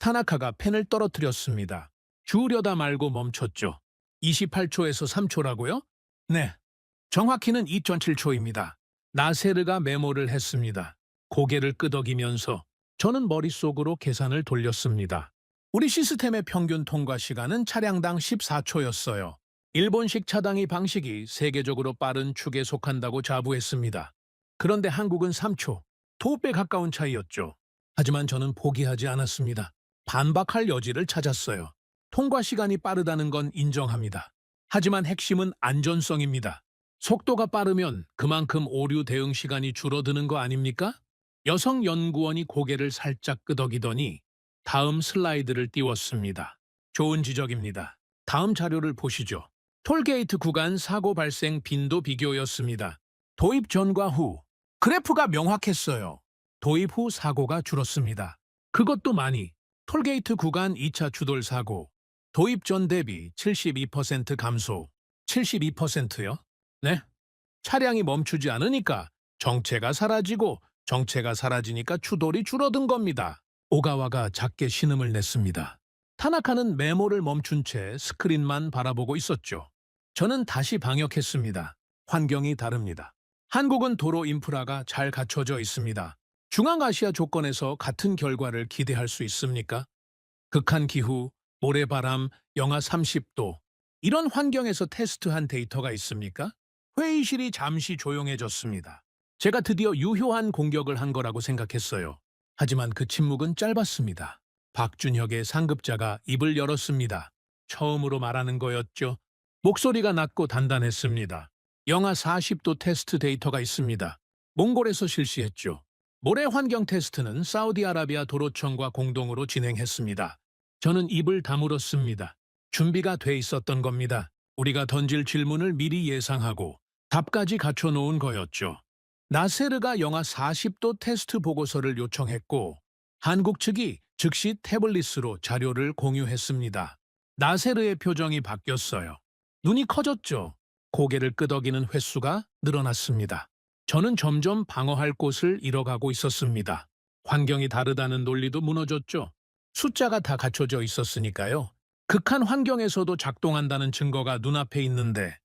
타나카가 펜을 떨어뜨렸습니다. 주우려다 말고 멈췄죠. 28초에서 3초라고요? 네. 정확히는 2.7초입니다. 나세르가 메모를 했습니다. 고개를 끄덕이면서 저는 머릿속으로 계산을 돌렸습니다. 우리 시스템의 평균 통과 시간은 차량당 14초였어요. 일본식 차당이 방식이 세계적으로 빠른 축에 속한다고 자부했습니다. 그런데 한국은 3초, 2배 가까운 차이였죠. 하지만 저는 포기하지 않았습니다. 반박할 여지를 찾았어요. 통과 시간이 빠르다는 건 인정합니다. 하지만 핵심은 안전성입니다. 속도가 빠르면 그만큼 오류 대응 시간이 줄어드는 거 아닙니까? 여성 연구원이 고개를 살짝 끄덕이더니 다음 슬라이드를 띄웠습니다. 좋은 지적입니다. 다음 자료를 보시죠. 톨게이트 구간 사고 발생 빈도 비교였습니다. 도입 전과 후. 그래프가 명확했어요. 도입 후 사고가 줄었습니다. 그것도 많이. 톨게이트 구간 2차 추돌 사고. 도입 전 대비 72% 감소. 72%요? 네? 차량이 멈추지 않으니까 정체가 사라지고 정체가 사라지니까 추돌이 줄어든 겁니다. 오가와가 작게 신음을 냈습니다. 타나카는 메모를 멈춘 채 스크린만 바라보고 있었죠. 저는 다시 방역했습니다. 환경이 다릅니다. 한국은 도로 인프라가 잘 갖춰져 있습니다. 중앙아시아 조건에서 같은 결과를 기대할 수 있습니까? 극한 기후, 모래바람, 영하 30도. 이런 환경에서 테스트한 데이터가 있습니까? 회의실이 잠시 조용해졌습니다. 제가 드디어 유효한 공격을 한 거라고 생각했어요. 하지만 그 침묵은 짧았습니다. 박준혁의 상급자가 입을 열었습니다. 처음으로 말하는 거였죠. 목소리가 낮고 단단했습니다. 영하 40도 테스트 데이터가 있습니다. 몽골에서 실시했죠. 모래 환경 테스트는 사우디아라비아 도로청과 공동으로 진행했습니다. 저는 입을 다물었습니다. 준비가 돼 있었던 겁니다. 우리가 던질 질문을 미리 예상하고 답까지 갖춰놓은 거였죠. 나세르가 영하 40도 테스트 보고서를 요청했고 한국 측이 즉시 태블릿으로 자료를 공유했습니다. 나세르의 표정이 바뀌었어요. 눈이 커졌죠. 고개를 끄덕이는 횟수가 늘어났습니다. 저는 점점 방어할 곳을 잃어가고 있었습니다. 환경이 다르다는 논리도 무너졌죠. 숫자가 다 갖춰져 있었으니까요. 극한 환경에서도 작동한다는 증거가 눈앞에 있는데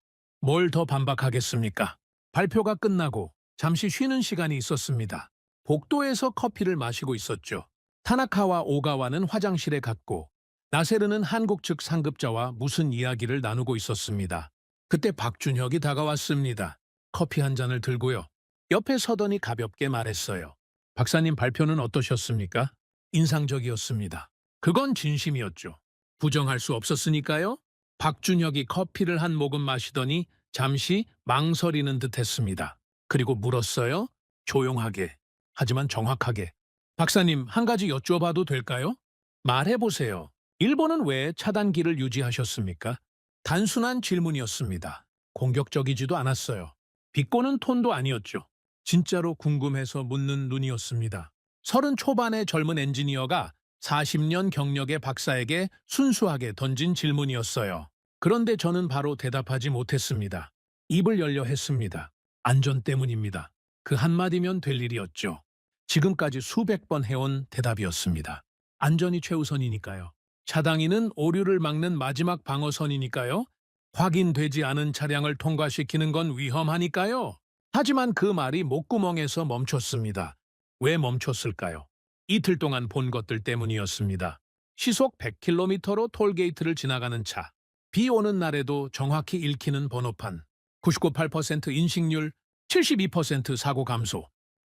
뭘 더 반박하겠습니까? 발표가 끝나고 잠시 쉬는 시간이 있었습니다. 복도에서 커피를 마시고 있었죠. 타나카와 오가와는 화장실에 갔고 나세르는 한국 측 상급자와 무슨 이야기를 나누고 있었습니다. 그때 박준혁이 다가왔습니다. 커피 한 잔을 들고요. 옆에 서더니 가볍게 말했어요. 박사님 발표는 어떠셨습니까? 인상적이었습니다. 그건 진심이었죠. 부정할 수 없었으니까요. 박준혁이 커피를 한 모금 마시더니 잠시 망설이는 듯 했습니다. 그리고 물었어요. 조용하게, 하지만 정확하게. 박사님, 한 가지 여쭤봐도 될까요? 말해보세요. 일본은 왜 차단기를 유지하셨습니까? 단순한 질문이었습니다. 공격적이지도 않았어요. 비꼬는 톤도 아니었죠. 진짜로 궁금해서 묻는 눈이었습니다. 30 초반의 젊은 엔지니어가 40년 경력의 박사에게 순수하게 던진 질문이었어요. 그런데 저는 바로 대답하지 못했습니다. 입을 열려 했습니다. 안전 때문입니다. 그 한마디면 될 일이었죠. 지금까지 수백 번 해온 대답이었습니다. 안전이 최우선이니까요. 차당이는 오류를 막는 마지막 방어선이니까요. 확인되지 않은 차량을 통과시키는 건 위험하니까요. 하지만 그 말이 목구멍에서 멈췄습니다. 왜 멈췄을까요? 이틀 동안 본 것들 때문이었습니다. 시속 100km로 톨게이트를 지나가는 차. 비 오는 날에도 정확히 읽히는 번호판. 99.8% 인식률, 72% 사고 감소.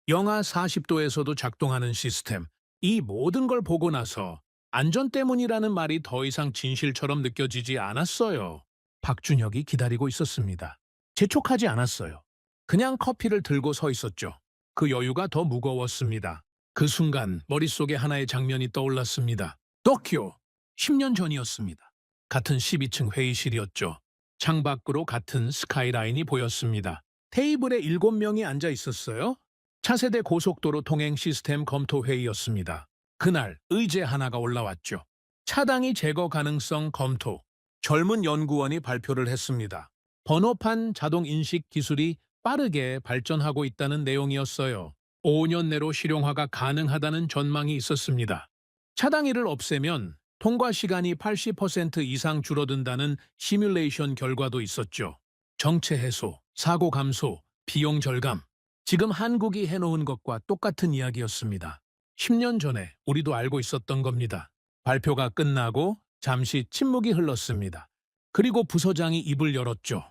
영하 40도에서도 작동하는 시스템. 이 모든 걸 보고 나서 안전 때문이라는 말이 더 이상 진실처럼 느껴지지 않았어요. 박준혁이 기다리고 있었습니다. 재촉하지 않았어요. 그냥 커피를 들고 서 있었죠. 그 여유가 더 무거웠습니다. 그 순간 머릿속에 하나의 장면이 떠올랐습니다. 도쿄! 10년 전이었습니다. 같은 12층 회의실이었죠. 창밖으로 같은 스카이라인이 보였습니다. 테이블에 7명이 앉아 있었어요. 차세대 고속도로 통행 시스템 검토 회의였습니다. 그날 의제 하나가 올라왔죠. 차당이 제거 가능성 검토. 젊은 연구원이 발표를 했습니다. 번호판 자동 인식 기술이 빠르게 발전하고 있다는 내용이었어요. 5년 내로 실용화가 가능하다는 전망이 있었습니다. 차당이를 없애면 통과 시간이 80% 이상 줄어든다는 시뮬레이션 결과도 있었죠. 정체 해소, 사고 감소, 비용 절감. 지금 한국이 해놓은 것과 똑같은 이야기였습니다. 10년 전에 우리도 알고 있었던 겁니다. 발표가 끝나고 잠시 침묵이 흘렀습니다. 그리고 부서장이 입을 열었죠.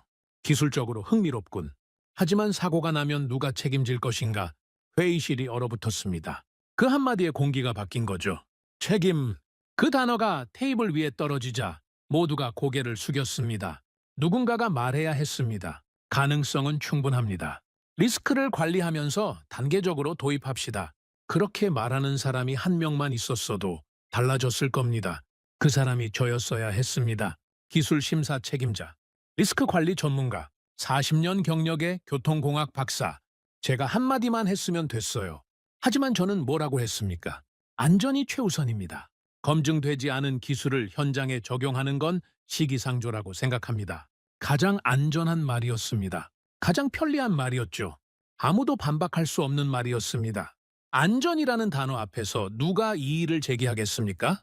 기술적으로 흥미롭군. 하지만 사고가 나면 누가 책임질 것인가? 회의실이 얼어붙었습니다. 그 한마디에 공기가 바뀐 거죠. 책임. 그 단어가 테이블 위에 떨어지자 모두가 고개를 숙였습니다. 누군가가 말해야 했습니다. 가능성은 충분합니다. 리스크를 관리하면서 단계적으로 도입합시다. 그렇게 말하는 사람이 한 명만 있었어도 달라졌을 겁니다. 그 사람이 저였어야 했습니다. 기술 심사 책임자, 리스크 관리 전문가, 40년 경력의 교통공학 박사. 제가 한마디만 했으면 됐어요. 하지만 저는 뭐라고 했습니까? 안전이 최우선입니다. 검증되지 않은 기술을 현장에 적용하는 건 시기상조라고 생각합니다. 가장 안전한 말이었습니다. 가장 편리한 말이었죠. 아무도 반박할 수 없는 말이었습니다. 안전이라는 단어 앞에서 누가 이의를 제기하겠습니까?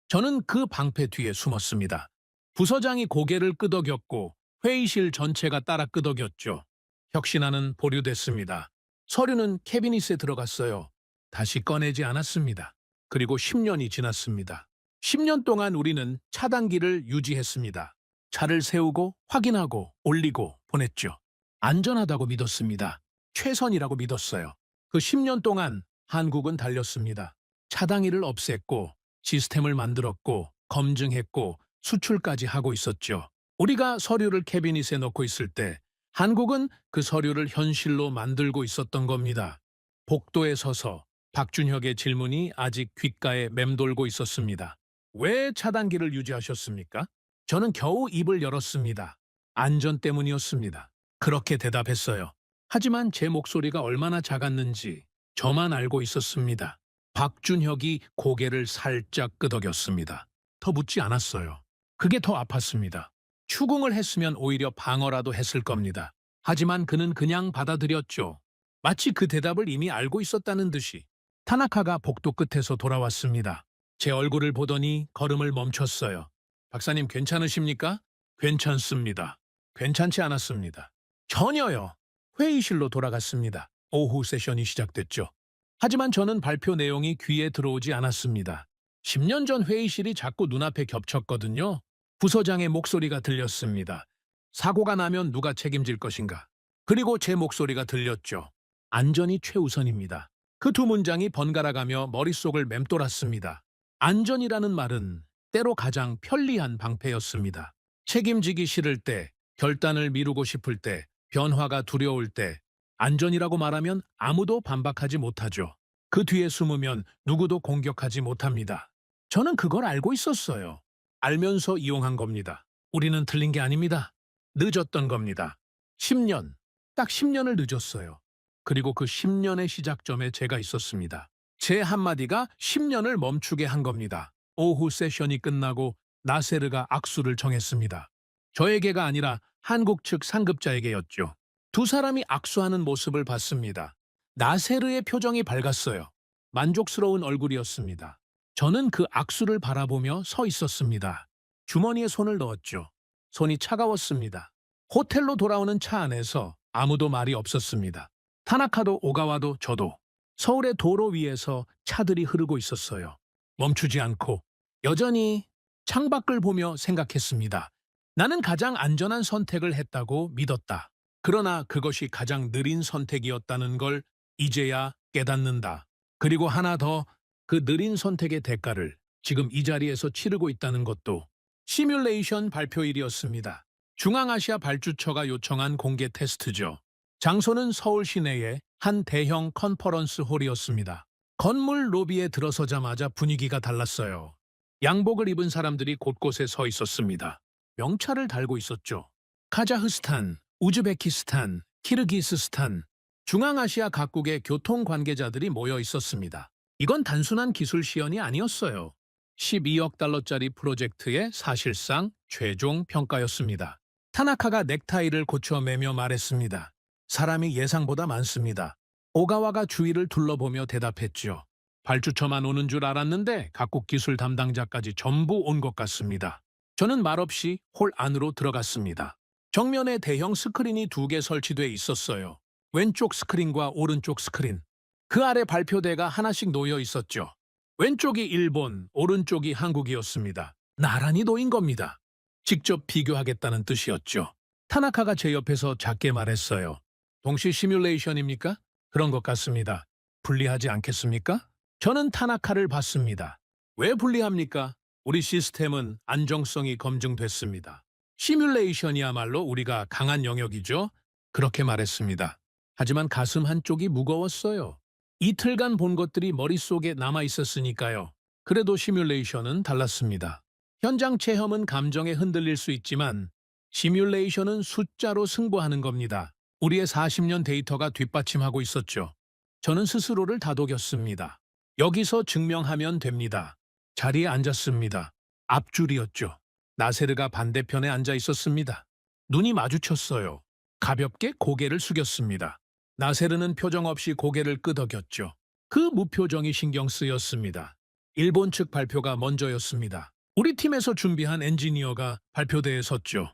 저는 그 방패 뒤에 숨었습니다. 부서장이 고개를 끄덕였고 회의실 전체가 따라 끄덕였죠. 혁신안은 보류됐습니다. 서류는 캐비닛에 들어갔어요. 다시 꺼내지 않았습니다. 그리고 10년이 지났습니다. 10년 동안 우리는 차단기를 유지했습니다. 차를 세우고 확인하고 올리고 보냈죠. 안전하다고 믿었습니다. 최선이라고 믿었어요. 그 10년 동안 한국은 달렸습니다. 차단기를 없앴고 시스템을 만들었고 검증했고 수출까지 하고 있었죠. 우리가 서류를 캐비닛에 넣고 있을 때 한국은 그 서류를 현실로 만들고 있었던 겁니다. 복도에 서서 박준혁의 질문이 아직 귓가에 맴돌고 있었습니다. 왜 차단기를 유지하셨습니까? 저는 겨우 입을 열었습니다. 안전 때문이었습니다. 그렇게 대답했어요. 하지만 제 목소리가 얼마나 작았는지 저만 알고 있었습니다. 박준혁이 고개를 살짝 끄덕였습니다. 더 묻지 않았어요. 그게 더 아팠습니다. 추궁을 했으면 오히려 방어라도 했을 겁니다. 하지만 그는 그냥 받아들였죠. 마치 그 대답을 이미 알고 있었다는 듯이. 타나카가 복도 끝에서 돌아왔습니다. 제 얼굴을 보더니 걸음을 멈췄어요. 박사님 괜찮으십니까? 괜찮습니다. 괜찮지 않았습니다. 전혀요. 회의실로 돌아갔습니다. 오후 세션이 시작됐죠. 하지만 저는 발표 내용이 귀에 들어오지 않았습니다. 10년 전 회의실이 자꾸 눈앞에 겹쳤거든요. 부서장의 목소리가 들렸습니다. 사고가 나면 누가 책임질 것인가? 그리고 제 목소리가 들렸죠. 안전이 최우선입니다. 그 두 문장이 번갈아가며 머릿속을 맴돌았습니다. 안전이라는 말은 때로 가장 편리한 방패였습니다. 책임지기 싫을 때, 결단을 미루고 싶을 때, 변화가 두려울 때, 안전이라고 말하면 아무도 반박하지 못하죠. 그 뒤에 숨으면 누구도 공격하지 못합니다. 저는 그걸 알고 있었어요. 알면서 이용한 겁니다. 우리는 틀린 게 아닙니다. 늦었던 겁니다. 10년, 딱 10년을 늦었어요. 그리고 그 10년의 시작점에 제가 있었습니다. 제 한마디가 10년을 멈추게 한 겁니다. 오후 세션이 끝나고 나세르가 악수를 정했습니다. 저에게가 아니라 한국 측 상급자에게였죠. 두 사람이 악수하는 모습을 봤습니다. 나세르의 표정이 밝았어요. 만족스러운 얼굴이었습니다. 저는 그 악수를 바라보며 서 있었습니다. 주머니에 손을 넣었죠. 손이 차가웠습니다. 호텔로 돌아오는 차 안에서 아무도 말이 없었습니다. 타나카도 오가와도 저도 서울의 도로 위에서 차들이 흐르고 있었어요. 멈추지 않고 여전히 창밖을 보며 생각했습니다. 나는 가장 안전한 선택을 했다고 믿었다. 그러나 그것이 가장 느린 선택이었다는 걸 이제야 깨닫는다. 그리고 하나 더, 그 느린 선택의 대가를 지금 이 자리에서 치르고 있다는 것도. 시뮬레이션 발표일이었습니다. 중앙아시아 발주처가 요청한 공개 테스트죠. 장소는 서울 시내의 한 대형 컨퍼런스 홀이었습니다. 건물 로비에 들어서자마자 분위기가 달랐어요. 양복을 입은 사람들이 곳곳에 서 있었습니다. 명찰을 달고 있었죠. 카자흐스탄, 우즈베키스탄, 키르기스스탄, 중앙아시아 각국의 교통 관계자들이 모여 있었습니다. 이건 단순한 기술 시연이 아니었어요. 12억 달러짜리 프로젝트의 사실상 최종 평가였습니다. 타나카가 넥타이를 고쳐매며 말했습니다. 사람이 예상보다 많습니다. 오가와가 주위를 둘러보며 대답했죠. 발주처만 오는 줄 알았는데 각국 기술 담당자까지 전부 온 것 같습니다. 저는 말없이 홀 안으로 들어갔습니다. 정면에 대형 스크린이 2개 설치돼 있었어요. 왼쪽 스크린과 오른쪽 스크린. 그 아래 발표대가 하나씩 놓여 있었죠. 왼쪽이 일본, 오른쪽이 한국이었습니다. 나란히 놓인 겁니다. 직접 비교하겠다는 뜻이었죠. 타나카가 제 옆에서 작게 말했어요. 동시 시뮬레이션입니까? 그런 것 같습니다. 불리하지 않겠습니까? 저는 타나카를 봤습니다. 왜 불리합니까? 우리 시스템은 안정성이 검증됐습니다. 시뮬레이션이야말로 우리가 강한 영역이죠. 그렇게 말했습니다. 하지만 가슴 한쪽이 무거웠어요. 이틀간 본 것들이 머릿속에 남아 있었으니까요. 그래도 시뮬레이션은 달랐습니다. 현장 체험은 감정에 흔들릴 수 있지만 시뮬레이션은 숫자로 승부하는 겁니다. 우리의 40년 데이터가 뒷받침하고 있었죠. 저는 스스로를 다독였습니다. 여기서 증명하면 됩니다. 자리에 앉았습니다. 앞줄이었죠. 나세르가 반대편에 앉아 있었습니다. 눈이 마주쳤어요. 가볍게 고개를 숙였습니다. 나세르는 표정 없이 고개를 끄덕였죠. 그 무표정이 신경 쓰였습니다. 일본 측 발표가 먼저였습니다. 우리 팀에서 준비한 엔지니어가 발표대에 섰죠.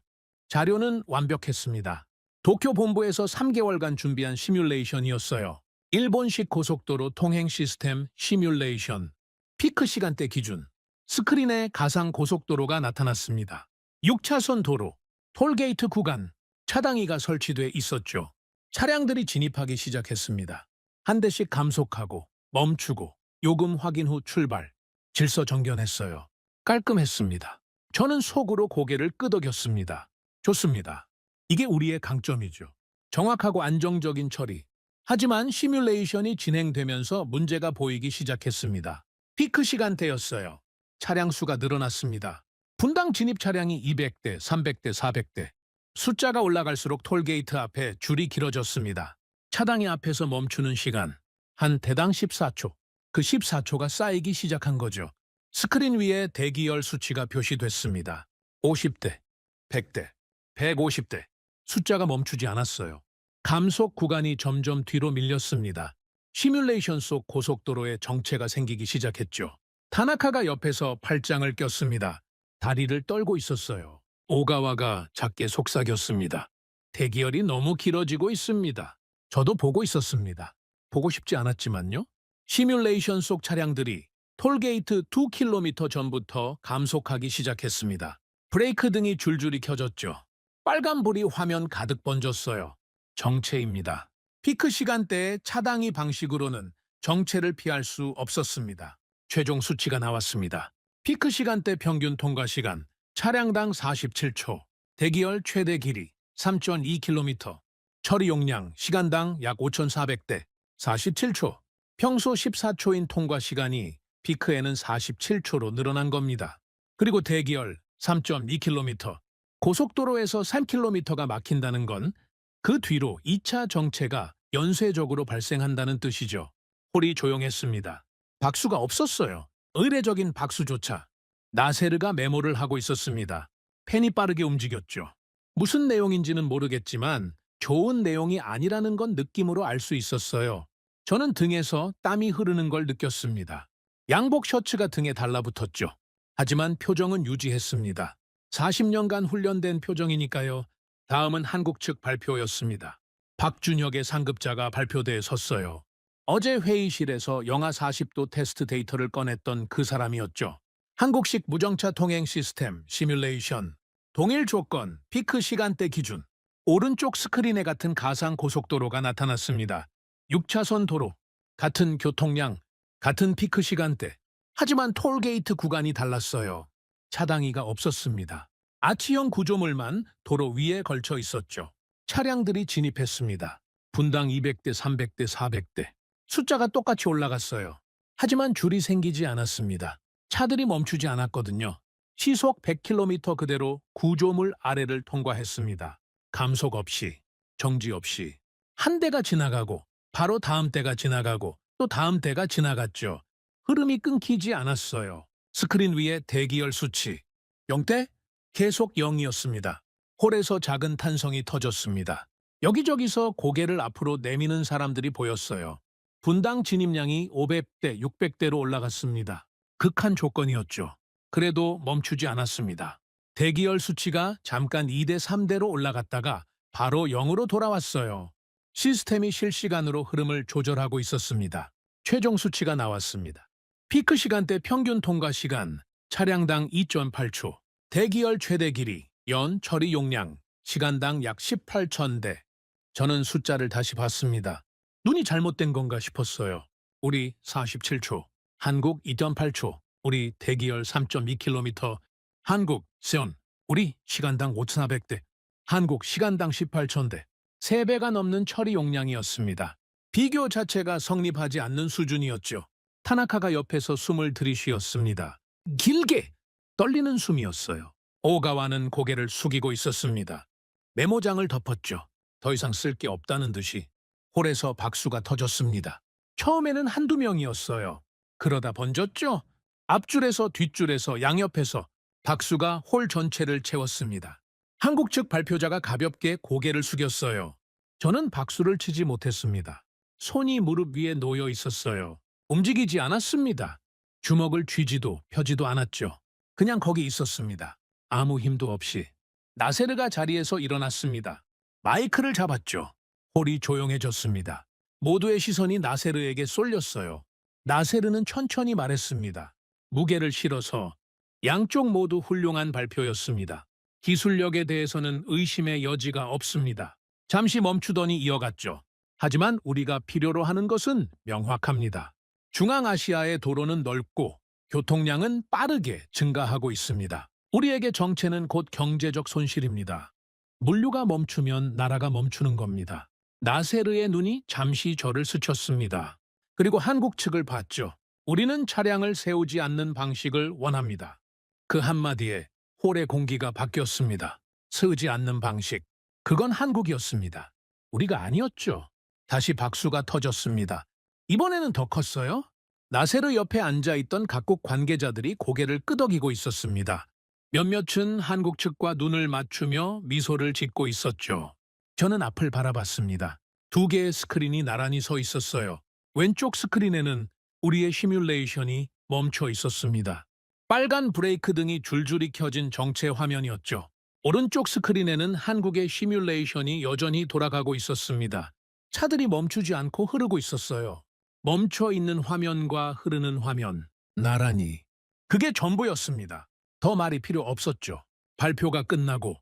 자료는 완벽했습니다. 도쿄 본부에서 3개월간 준비한 시뮬레이션이었어요. 일본식 고속도로 통행 시스템 시뮬레이션. 피크 시간대 기준. 스크린에 가상 고속도로가 나타났습니다. 6차선 도로, 톨게이트 구간, 차단기가 설치돼 있었죠. 차량들이 진입하기 시작했습니다. 한 대씩 감속하고 멈추고 요금 확인 후 출발. 질서 정견했어요. 깔끔했습니다. 저는 속으로 고개를 끄덕였습니다. 좋습니다. 이게 우리의 강점이죠. 정확하고 안정적인 처리. 하지만 시뮬레이션이 진행되면서 문제가 보이기 시작했습니다. 피크 시간대였어요. 차량 수가 늘어났습니다. 분당 진입 차량이 200대, 300대, 400대. 숫자가 올라갈수록 톨게이트 앞에 줄이 길어졌습니다. 차량이 앞에서 멈추는 시간. 한 대당 14초. 그 14초가 쌓이기 시작한 거죠. 스크린 위에 대기열 수치가 표시됐습니다. 50대, 100대, 150대. 숫자가 멈추지 않았어요. 감속 구간이 점점 뒤로 밀렸습니다. 시뮬레이션 속 고속도로에 정체가 생기기 시작했죠. 타나카가 옆에서 팔짱을 꼈습니다. 다리를 떨고 있었어요. 오가와가 작게 속삭였습니다. 대기열이 너무 길어지고 있습니다. 저도 보고 있었습니다. 보고 싶지 않았지만요. 시뮬레이션 속 차량들이 톨게이트 2km 전부터 감속하기 시작했습니다. 브레이크 등이 줄줄이 켜졌죠. 빨간불이 화면 가득 번졌어요. 정체입니다. 피크 시간대에 차단기 방식으로는 정체를 피할 수 없었습니다. 최종 수치가 나왔습니다. 피크 시간대 평균 통과 시간 차량당 47초, 대기열 최대 길이 3.2km, 처리 용량 시간당 약 5,400대, 47초. 평소 14초인 통과 시간이 피크에는 47초로 늘어난 겁니다. 그리고 대기열 3.2km, 고속도로에서 3km가 막힌다는 건 그 뒤로 2차 정체가 연쇄적으로 발생한다는 뜻이죠. 홀이 조용했습니다. 박수가 없었어요. 의례적인 박수조차. 나세르가 메모를 하고 있었습니다. 펜이 빠르게 움직였죠. 무슨 내용인지는 모르겠지만 좋은 내용이 아니라는 건 느낌으로 알 수 있었어요. 저는 등에서 땀이 흐르는 걸 느꼈습니다. 양복 셔츠가 등에 달라붙었죠. 하지만 표정은 유지했습니다. 40년간 훈련된 표정이니까요. 다음은 한국 측 발표였습니다. 박준혁의 상급자가 발표대에 섰어요. 어제 회의실에서 영하 40도 테스트 데이터를 꺼냈던 그 사람이었죠. 한국식 무정차 통행 시스템 시뮬레이션. 동일 조건, 피크 시간대 기준. 오른쪽 스크린에 같은 가상 고속도로가 나타났습니다. 6차선 도로, 같은 교통량, 같은 피크 시간대. 하지만 톨게이트 구간이 달랐어요. 차단기가 없었습니다. 아치형 구조물만 도로 위에 걸쳐 있었죠. 차량들이 진입했습니다. 분당 200대, 300대, 400대. 숫자가 똑같이 올라갔어요. 하지만 줄이 생기지 않았습니다. 차들이 멈추지 않았거든요. 시속 100km 그대로 구조물 아래를 통과했습니다. 감속 없이, 정지 없이. 한 대가 지나가고 바로 다음 대가 지나가고 또 다음 대가 지나갔죠. 흐름이 끊기지 않았어요. 스크린 위에 대기열 수치 0대 계속 0이었습니다. 홀에서 작은 탄성이 터졌습니다. 여기저기서 고개를 앞으로 내미는 사람들이 보였어요. 분당 진입량이 500대, 600대로 올라갔습니다. 극한 조건이었죠. 그래도 멈추지 않았습니다. 대기열 수치가 잠깐 2대, 3대로 올라갔다가 바로 0으로 돌아왔어요. 시스템이 실시간으로 흐름을 조절하고 있었습니다. 최종 수치가 나왔습니다. 피크 시간대 평균 통과 시간, 차량당 2.8초, 대기열 최대 길이, 연 처리 용량, 시간당 약 18,000대. 저는 숫자를 다시 봤습니다. 눈이 잘못된 건가 싶었어요. 우리 47초, 한국 2.8초, 우리 대기열 3.2km, 한국 세온 우리 시간당 5,400대, 한국 시간당 18,000대, 3배가 넘는 처리 용량이었습니다. 비교 자체가 성립하지 않는 수준이었죠. 타나카가 옆에서 숨을 들이쉬었습니다. 길게 떨리는 숨이었어요. 오가와는 고개를 숙이고 있었습니다. 메모장을 덮었죠. 더 이상 쓸 게 없다는 듯이. 홀에서 박수가 터졌습니다. 처음에는 한두 명이었어요. 그러다 번졌죠. 앞줄에서 뒷줄에서 양옆에서 박수가 홀 전체를 채웠습니다. 한국 측 발표자가 가볍게 고개를 숙였어요. 저는 박수를 치지 못했습니다. 손이 무릎 위에 놓여 있었어요. 움직이지 않았습니다. 주먹을 쥐지도 펴지도 않았죠. 그냥 거기 있었습니다. 아무 힘도 없이. 나세르가 자리에서 일어났습니다. 마이크를 잡았죠. 홀이 조용해졌습니다. 모두의 시선이 나세르에게 쏠렸어요. 나세르는 천천히 말했습니다. 무게를 실어서 양쪽 모두 훌륭한 발표였습니다. 기술력에 대해서는 의심의 여지가 없습니다. 잠시 멈추더니 이어갔죠. 하지만 우리가 필요로 하는 것은 명확합니다. 중앙아시아의 도로는 넓고 교통량은 빠르게 증가하고 있습니다. 우리에게 정체는 곧 경제적 손실입니다. 물류가 멈추면 나라가 멈추는 겁니다. 나세르의 눈이 잠시 저를 스쳤습니다. 그리고 한국 측을 봤죠. 우리는 차량을 세우지 않는 방식을 원합니다. 그 한마디에 홀의 공기가 바뀌었습니다. 세우지 않는 방식. 그건 한국이었습니다. 우리가 아니었죠. 다시 박수가 터졌습니다. 이번에는 더 컸어요. 나세르 옆에 앉아있던 각국 관계자들이 고개를 끄덕이고 있었습니다. 몇몇은 한국 측과 눈을 맞추며 미소를 짓고 있었죠. 저는 앞을 바라봤습니다. 2개의 스크린이 나란히 서 있었어요. 왼쪽 스크린에는 우리의 시뮬레이션이 멈춰 있었습니다. 빨간 브레이크 등이 줄줄이 켜진 정체 화면이었죠. 오른쪽 스크린에는 한국의 시뮬레이션이 여전히 돌아가고 있었습니다. 차들이 멈추지 않고 흐르고 있었어요. 멈춰 있는 화면과 흐르는 화면, 나란히. 그게 전부였습니다. 더 말이 필요 없었죠. 발표가 끝나고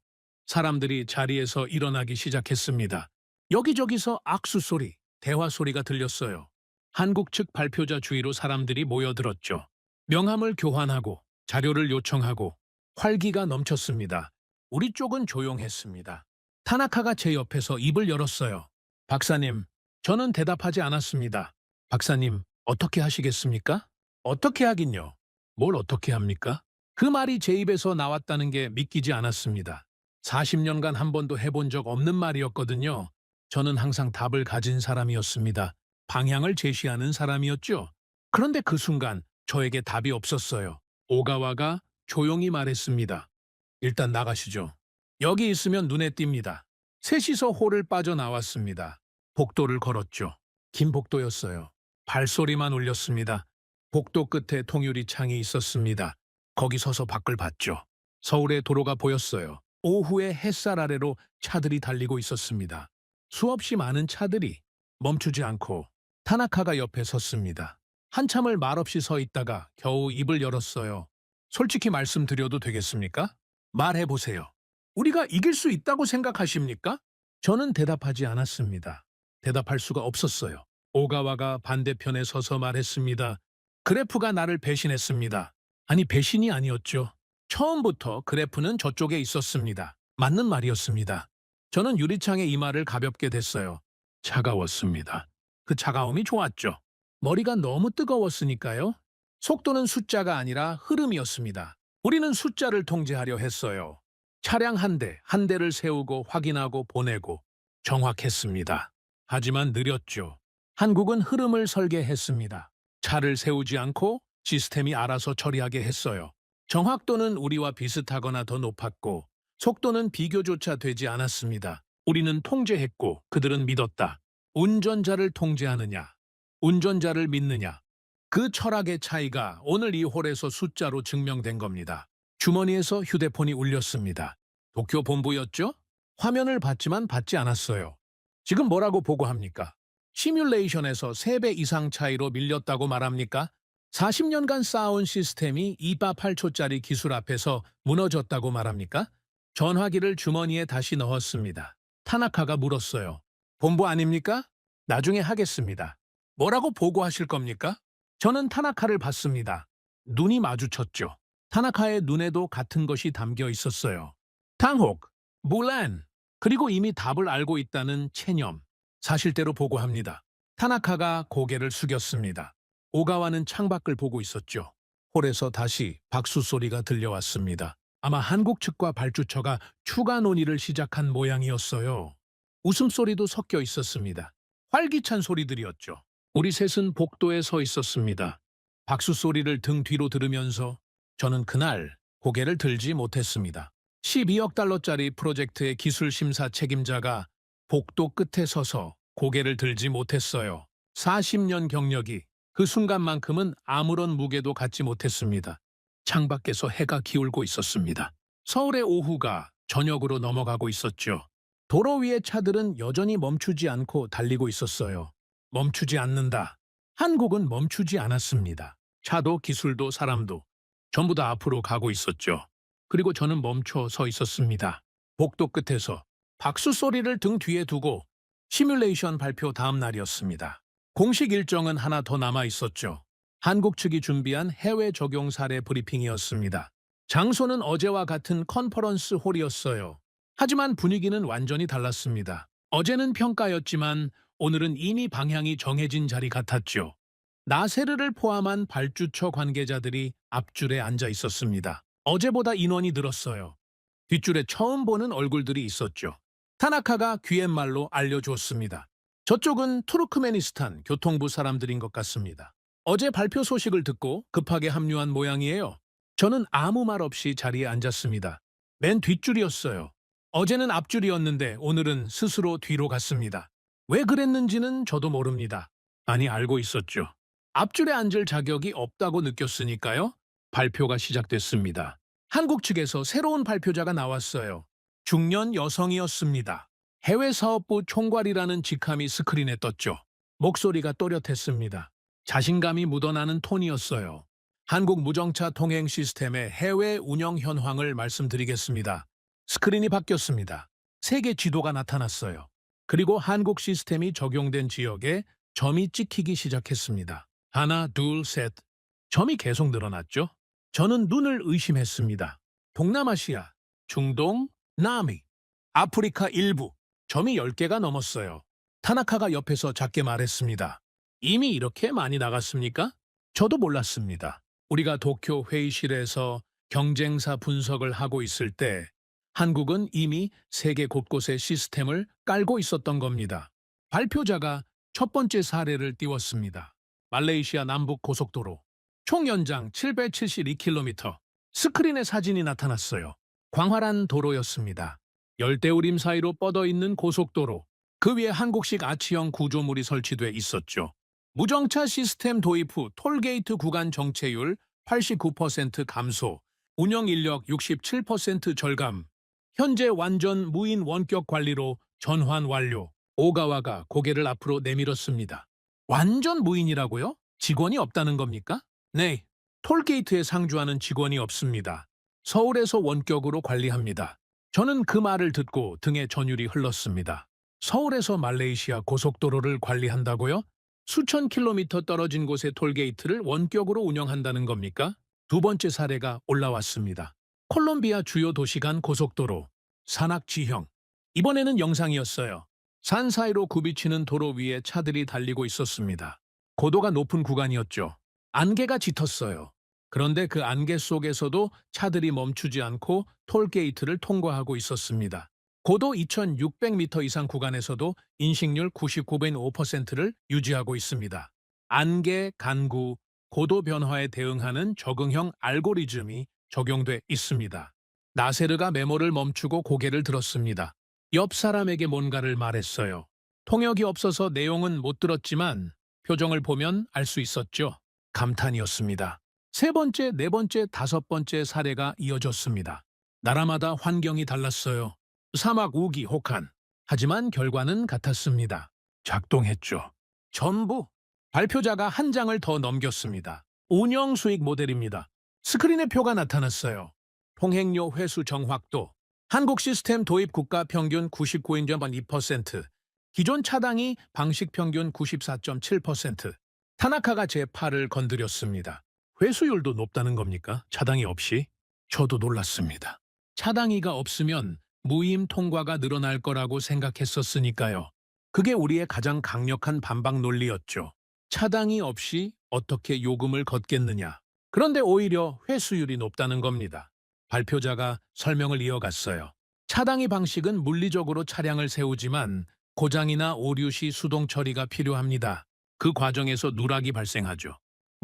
사람들이 자리에서 일어나기 시작했습니다. 여기저기서 악수 소리, 대화 소리가 들렸어요. 한국 측 발표자 주위로 사람들이 모여들었죠. 명함을 교환하고 자료를 요청하고 활기가 넘쳤습니다. 우리 쪽은 조용했습니다. 타나카가 제 옆에서 입을 열었어요. 박사님, 저는 대답하지 않았습니다. 박사님, 어떻게 하시겠습니까? 어떻게 하긴요. 뭘 어떻게 합니까? 그 말이 제 입에서 나왔다는 게 믿기지 않았습니다. 40년간 한 번도 해본 적 없는 말이었거든요. 저는 항상 답을 가진 사람이었습니다. 방향을 제시하는 사람이었죠. 그런데 그 순간 저에게 답이 없었어요. 오가와가 조용히 말했습니다. 일단 나가시죠. 여기 있으면 눈에 띕니다. 셋이서 홀을 빠져나왔습니다. 복도를 걸었죠. 긴 복도였어요. 발소리만 울렸습니다. 복도 끝에 통유리 창이 있었습니다. 거기 서서 밖을 봤죠. 서울의 도로가 보였어요. 오후에 햇살 아래로 차들이 달리고 있었습니다. 수없이 많은 차들이 멈추지 않고 타나카가 옆에 섰습니다. 한참을 말없이 서 있다가 겨우 입을 열었어요. 솔직히 말씀드려도 되겠습니까? 말해보세요. 우리가 이길 수 있다고 생각하십니까? 저는 대답하지 않았습니다. 대답할 수가 없었어요. 오가와가 반대편에 서서 말했습니다. 그래프가 나를 배신했습니다. 아니, 배신이 아니었죠. 처음부터 그래프는 저쪽에 있었습니다. 맞는 말이었습니다. 저는 유리창에 이마를 가볍게 댔어요. 차가웠습니다. 그 차가움이 좋았죠. 머리가 너무 뜨거웠으니까요. 속도는 숫자가 아니라 흐름이었습니다. 우리는 숫자를 통제하려 했어요. 차량 한 대, 한 대를 세우고 확인하고 보내고 정확했습니다. 하지만 느렸죠. 한국은 흐름을 설계했습니다. 차를 세우지 않고 시스템이 알아서 처리하게 했어요. 정확도는 우리와 비슷하거나 더 높았고 속도는 비교조차 되지 않았습니다. 우리는 통제했고 그들은 믿었다. 운전자를 통제하느냐, 운전자를 믿느냐. 그 철학의 차이가 오늘 이 홀에서 숫자로 증명된 겁니다. 주머니에서 휴대폰이 울렸습니다. 도쿄 본부였죠? 화면을 봤지만 받지 않았어요. 지금 뭐라고 보고합니까? 시뮬레이션에서 3배 이상 차이로 밀렸다고 말합니까? 40년간 쌓아온 시스템이 2바 8초짜리 기술 앞에서 무너졌다고 말합니까? 전화기를 주머니에 다시 넣었습니다. 타나카가 물었어요. 본부 아닙니까? 나중에 하겠습니다. 뭐라고 보고하실 겁니까? 저는 타나카를 봤습니다. 눈이 마주쳤죠. 타나카의 눈에도 같은 것이 담겨 있었어요. 당혹, 물란, 그리고 이미 답을 알고 있다는 체념. 사실대로 보고합니다. 타나카가 고개를 숙였습니다. 오가와는 창밖을 보고 있었죠. 홀에서 다시 박수 소리가 들려왔습니다. 아마 한국 측과 발주처가 추가 논의를 시작한 모양이었어요. 웃음소리도 섞여 있었습니다. 활기찬 소리들이었죠. 우리 셋은 복도에 서 있었습니다. 박수 소리를 등 뒤로 들으면서 저는 그날 고개를 들지 못했습니다. 12억 달러짜리 프로젝트의 기술 심사 책임자가 복도 끝에 서서 고개를 들지 못했어요. 40년 경력이 그 순간만큼은 아무런 무게도 갖지 못했습니다. 창밖에서 해가 기울고 있었습니다. 서울의 오후가 저녁으로 넘어가고 있었죠. 도로 위의 차들은 여전히 멈추지 않고 달리고 있었어요. 멈추지 않는다. 한국은 멈추지 않았습니다. 차도 기술도 사람도 전부 다 앞으로 가고 있었죠. 그리고 저는 멈춰 서 있었습니다. 복도 끝에서 박수 소리를 등 뒤에 두고 시뮬레이션 발표 다음 날이었습니다. 공식 일정은 하나 더 남아 있었죠. 한국 측이 준비한 해외 적용 사례 브리핑이었습니다. 장소는 어제와 같은 컨퍼런스 홀이었어요. 하지만 분위기는 완전히 달랐습니다. 어제는 평가였지만 오늘은 이미 방향이 정해진 자리 같았죠. 나세르를 포함한 발주처 관계자들이 앞줄에 앉아 있었습니다. 어제보다 인원이 늘었어요. 뒷줄에 처음 보는 얼굴들이 있었죠. 타나카가 귀옛말로 알려주었습니다. 저쪽은 투르크메니스탄 교통부 사람들인 것 같습니다. 어제 발표 소식을 듣고 급하게 합류한 모양이에요. 저는 아무 말 없이 자리에 앉았습니다. 맨 뒷줄이었어요. 어제는 앞줄이었는데 오늘은 스스로 뒤로 갔습니다. 왜 그랬는지는 저도 모릅니다. 아니, 알고 있었죠. 앞줄에 앉을 자격이 없다고 느꼈으니까요. 발표가 시작됐습니다. 한국 측에서 새로운 발표자가 나왔어요. 중년 여성이었습니다. 해외사업부 총괄이라는 직함이 스크린에 떴죠. 목소리가 또렷했습니다. 자신감이 묻어나는 톤이었어요. 한국 무정차 통행 시스템의 해외 운영 현황을 말씀드리겠습니다. 스크린이 바뀌었습니다. 세계 지도가 나타났어요. 그리고 한국 시스템이 적용된 지역에 점이 찍히기 시작했습니다. 하나, 둘, 셋. 점이 계속 늘어났죠. 저는 눈을 의심했습니다. 동남아시아, 중동, 남미, 아프리카 일부. 점이 10개가 넘었어요. 타나카가 옆에서 작게 말했습니다. 이미 이렇게 많이 나갔습니까? 저도 몰랐습니다. 우리가 도쿄 회의실에서 경쟁사 분석을 하고 있을 때 한국은 이미 세계 곳곳에 시스템을 깔고 있었던 겁니다. 발표자가 첫 번째 사례를 띄웠습니다. 말레이시아 남북 고속도로. 총 연장 772km. 스크린에 사진이 나타났어요. 광활한 도로였습니다. 열대우림 사이로 뻗어있는 고속도로. 그 위에 한국식 아치형 구조물이 설치돼 있었죠. 무정차 시스템 도입 후 톨게이트 구간 정체율 89% 감소, 운영 인력 67% 절감, 현재 완전 무인 원격 관리로 전환 완료. 오가와가 고개를 앞으로 내밀었습니다. 완전 무인이라고요? 직원이 없다는 겁니까? 네, 톨게이트에 상주하는 직원이 없습니다. 서울에서 원격으로 관리합니다. 저는 그 말을 듣고 등에 전율이 흘렀습니다. 서울에서 말레이시아 고속도로를 관리한다고요? 수천 킬로미터 떨어진 곳의 톨게이트를 원격으로 운영한다는 겁니까? 두 번째 사례가 올라왔습니다. 콜롬비아 주요 도시 간 고속도로, 산악지형. 이번에는 영상이었어요. 산 사이로 굽이치는 도로 위에 차들이 달리고 있었습니다. 고도가 높은 구간이었죠. 안개가 짙었어요. 그런데 그 안개 속에서도 차들이 멈추지 않고 톨게이트를 통과하고 있었습니다. 고도 2,600m 이상 구간에서도 인식률 99.5%를 유지하고 있습니다. 안개, 간구, 고도 변화에 대응하는 적응형 알고리즘이 적용돼 있습니다. 나세르가 메모를 멈추고 고개를 들었습니다. 옆 사람에게 뭔가를 말했어요. 통역이 없어서 내용은 못 들었지만 표정을 보면 알 수 있었죠. 감탄이었습니다. 세 번째, 네 번째, 다섯 번째 사례가 이어졌습니다. 나라마다 환경이 달랐어요. 사막 우기 혹한. 하지만 결과는 같았습니다. 작동했죠. 전부. 발표자가 한 장을 더 넘겼습니다. 운영 수익 모델입니다. 스크린에 표가 나타났어요. 통행료 회수 정확도. 한국 시스템 도입 국가 평균 99.2%. 기존 차당이 방식 평균 94.7%. 타나카가 제 팔을 건드렸습니다. 회수율도 높다는 겁니까? 차당이 없이? 저도 놀랐습니다. 차당이가 없으면 무임 통과가 늘어날 거라고 생각했었으니까요. 그게 우리의 가장 강력한 반박 논리였죠. 차당이 없이 어떻게 요금을 걷겠느냐. 그런데 오히려 회수율이 높다는 겁니다. 발표자가 설명을 이어갔어요. 차당이 방식은 물리적으로 차량을 세우지만 고장이나 오류 시 수동 처리가 필요합니다. 그 과정에서 누락이 발생하죠.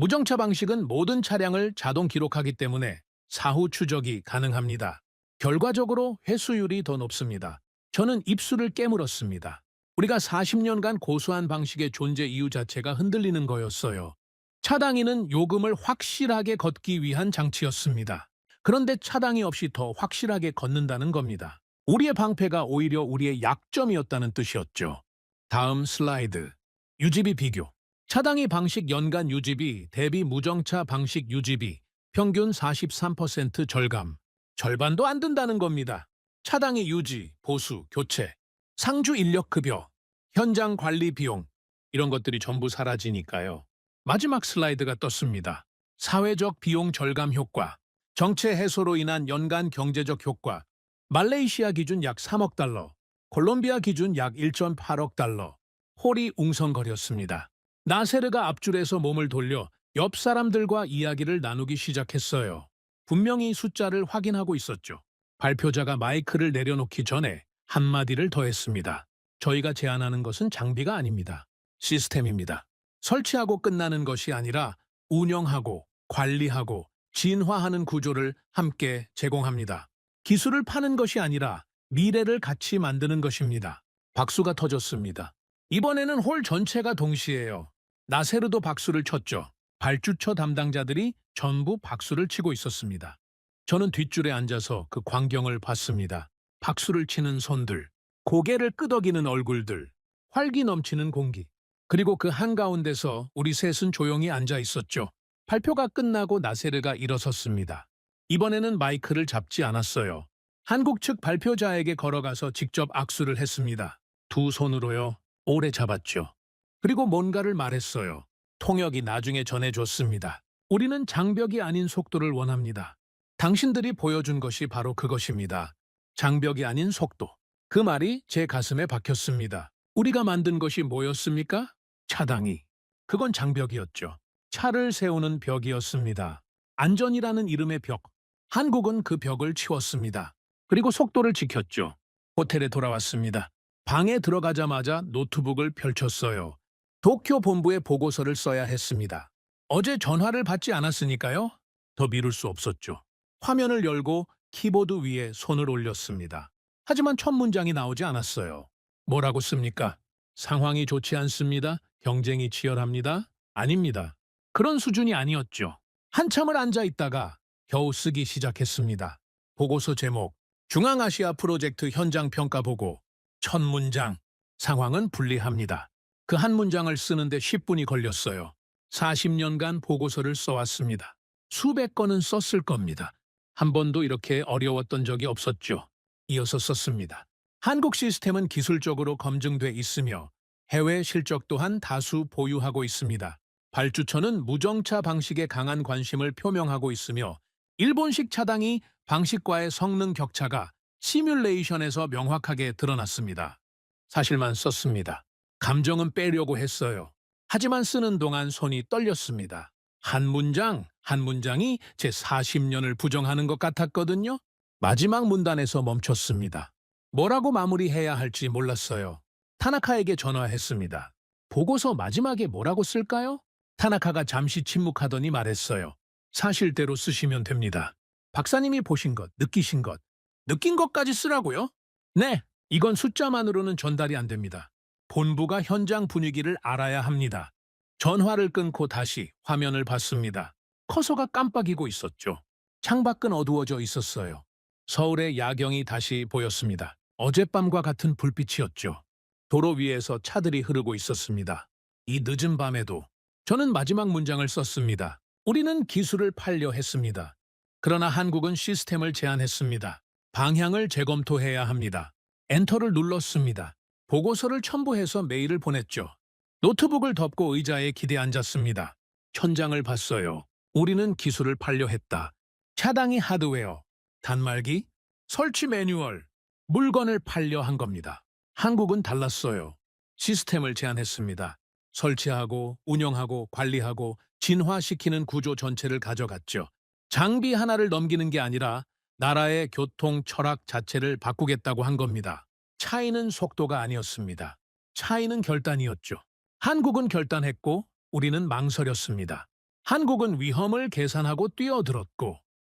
무정차 방식은 모든 차량을 자동 기록하기 때문에 사후 추적이 가능합니다. 결과적으로 회수율이 더 높습니다. 저는 입술을 깨물었습니다. 우리가 40년간 고수한 방식의 존재 이유 자체가 흔들리는 거였어요. 차당이는 요금을 확실하게 걷기 위한 장치였습니다. 그런데 차당이 없이 더 확실하게 걷는다는 겁니다. 우리의 방패가 오히려 우리의 약점이었다는 뜻이었죠. 다음 슬라이드. 유지비 비교. 차당이 방식 연간 유지비 대비 무정차 방식 유지비 평균 43% 절감. 절반도 안 든다는 겁니다. 차당이 유지, 보수, 교체, 상주 인력급여, 현장 관리 비용 이런 것들이 전부 사라지니까요. 마지막 슬라이드가 떴습니다. 사회적 비용 절감 효과, 정체 해소로 인한 연간 경제적 효과, 말레이시아 기준 약 3억 달러, 콜롬비아 기준 약 1.8억 달러, 홀이 웅성거렸습니다. 나세르가 앞줄에서 몸을 돌려 옆 사람들과 이야기를 나누기 시작했어요. 분명히 숫자를 확인하고 있었죠. 발표자가 마이크를 내려놓기 전에 한마디를 더했습니다. 저희가 제안하는 것은 장비가 아닙니다. 시스템입니다. 설치하고 끝나는 것이 아니라 운영하고 관리하고 진화하는 구조를 함께 제공합니다. 기술을 파는 것이 아니라 미래를 같이 만드는 것입니다. 박수가 터졌습니다. 이번에는 홀 전체가 동시에요. 나세르도 박수를 쳤죠. 발주처 담당자들이 전부 박수를 치고 있었습니다. 저는 뒷줄에 앉아서 그 광경을 봤습니다. 박수를 치는 손들, 고개를 끄덕이는 얼굴들, 활기 넘치는 공기. 그리고 그 한가운데서 우리 셋은 조용히 앉아 있었죠. 발표가 끝나고 나세르가 일어섰습니다. 이번에는 마이크를 잡지 않았어요. 한국 측 발표자에게 걸어가서 직접 악수를 했습니다. 두 손으로요. 오래 잡았죠. 그리고 뭔가를 말했어요. 통역이 나중에 전해줬습니다. 우리는 장벽이 아닌 속도를 원합니다. 당신들이 보여준 것이 바로 그것입니다. 장벽이 아닌 속도. 그 말이 제 가슴에 박혔습니다. 우리가 만든 것이 뭐였습니까? 차당이. 그건 장벽이었죠. 차를 세우는 벽이었습니다. 안전이라는 이름의 벽. 한국은 그 벽을 치웠습니다. 그리고 속도를 지켰죠. 호텔에 돌아왔습니다. 방에 들어가자마자 노트북을 펼쳤어요. 도쿄 본부에 보고서를 써야 했습니다. 어제 전화를 받지 않았으니까요. 더 미룰 수 없었죠. 화면을 열고 키보드 위에 손을 올렸습니다. 하지만 첫 문장이 나오지 않았어요. 뭐라고 씁니까? 상황이 좋지 않습니다. 경쟁이 치열합니다. 아닙니다. 그런 수준이 아니었죠. 한참을 앉아 있다가 겨우 쓰기 시작했습니다. 보고서 제목, 중앙아시아 프로젝트 현장 평가 보고. 첫 문장, 상황은 불리합니다. 그 한 문장을 쓰는데 10분이 걸렸어요. 40년간 보고서를 써왔습니다. 수백 건은 썼을 겁니다. 한 번도 이렇게 어려웠던 적이 없었죠. 이어서 썼습니다. 한국 시스템은 기술적으로 검증돼 있으며 해외 실적 또한 다수 보유하고 있습니다. 발주처는 무정차 방식에 강한 관심을 표명하고 있으며 일본식 차당이 방식과의 성능 격차가 시뮬레이션에서 명확하게 드러났습니다. 사실만 썼습니다. 감정은 빼려고 했어요. 하지만 쓰는 동안 손이 떨렸습니다. 한 문장이 제 40년을 부정하는 것 같았거든요. 마지막 문단에서 멈췄습니다. 뭐라고 마무리해야 할지 몰랐어요. 타나카에게 전화했습니다. 보고서 마지막에 뭐라고 쓸까요? 타나카가 잠시 침묵하더니 말했어요. 사실대로 쓰시면 됩니다. 박사님이 보신 것, 느끼신 것, 느낀 것까지 쓰라고요? 네, 이건 숫자만으로는 전달이 안 됩니다. 본부가 현장 분위기를 알아야 합니다. 전화를 끊고 다시 화면을 봤습니다. 커서가 깜빡이고 있었죠. 창밖은 어두워져 있었어요. 서울의 야경이 다시 보였습니다. 어젯밤과 같은 불빛이었죠. 도로 위에서 차들이 흐르고 있었습니다. 이 늦은 밤에도 저는 마지막 문장을 썼습니다. 우리는 기술을 팔려 했습니다. 그러나 한국은 시스템을 제안했습니다. 방향을 재검토해야 합니다. 엔터를 눌렀습니다. 보고서를 첨부해서 메일을 보냈죠. 노트북을 덮고 의자에 기대 앉았습니다. 천장을 봤어요. 우리는 기술을 반려했다. 차당이 하드웨어, 단말기, 설치 매뉴얼, 물건을 반려한 겁니다. 한국은 달랐어요. 시스템을 제안했습니다. 설치하고 운영하고 관리하고 진화시키는 구조 전체를 가져갔죠. 장비 하나를 넘기는 게 아니라 나라의 교통 철학 자체를 바꾸겠다고 한 겁니다. 차이는 속도가 아니었습니다. 차이는 결단이었죠. 한국은 결단했고 우리는 망설였습니다. 한국은 위험을 계산하고 뛰어들었고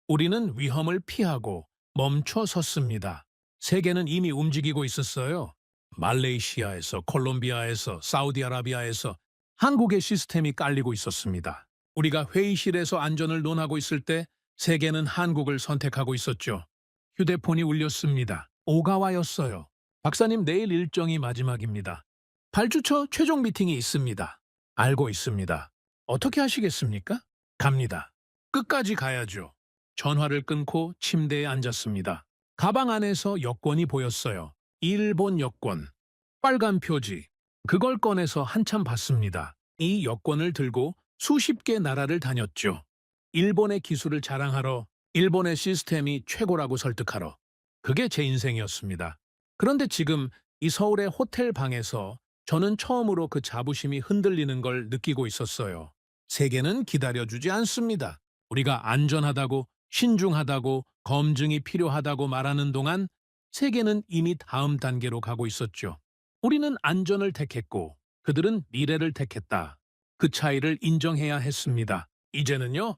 우리는 위험을 피하고 멈춰 섰습니다. 세계는 이미 움직이고 있었어요. 말레이시아에서, 콜롬비아에서, 사우디아라비아에서 한국의 시스템이 깔리고 있었습니다. 우리가 회의실에서 안전을 논하고 있을 때 세계는 한국을 선택하고 있었죠. 휴대폰이 울렸습니다. 오가와였어요. 박사님, 내일 일정이 마지막입니다. 발주처 최종 미팅이 있습니다. 알고 있습니다. 어떻게 하시겠습니까? 갑니다. 끝까지 가야죠. 전화를 끊고 침대에 앉았습니다. 가방 안에서 여권이 보였어요. 일본 여권. 빨간 표지. 그걸 꺼내서 한참 봤습니다. 이 여권을 들고 수십 개 나라를 다녔죠. 일본의 기술을 자랑하러, 일본의 시스템이 최고라고 설득하러. 그게 제 인생이었습니다. 그런데 지금 이 서울의 호텔 방에서 저는 처음으로 그 자부심이 흔들리는 걸 느끼고 있었어요. 세계는 기다려주지 않습니다. 우리가 안전하다고, 신중하다고, 검증이 필요하다고 말하는 동안 세계는 이미 다음 단계로 가고 있었죠. 우리는 안전을 택했고 그들은 미래를 택했다. 그 차이를 인정해야 했습니다. 이제는요,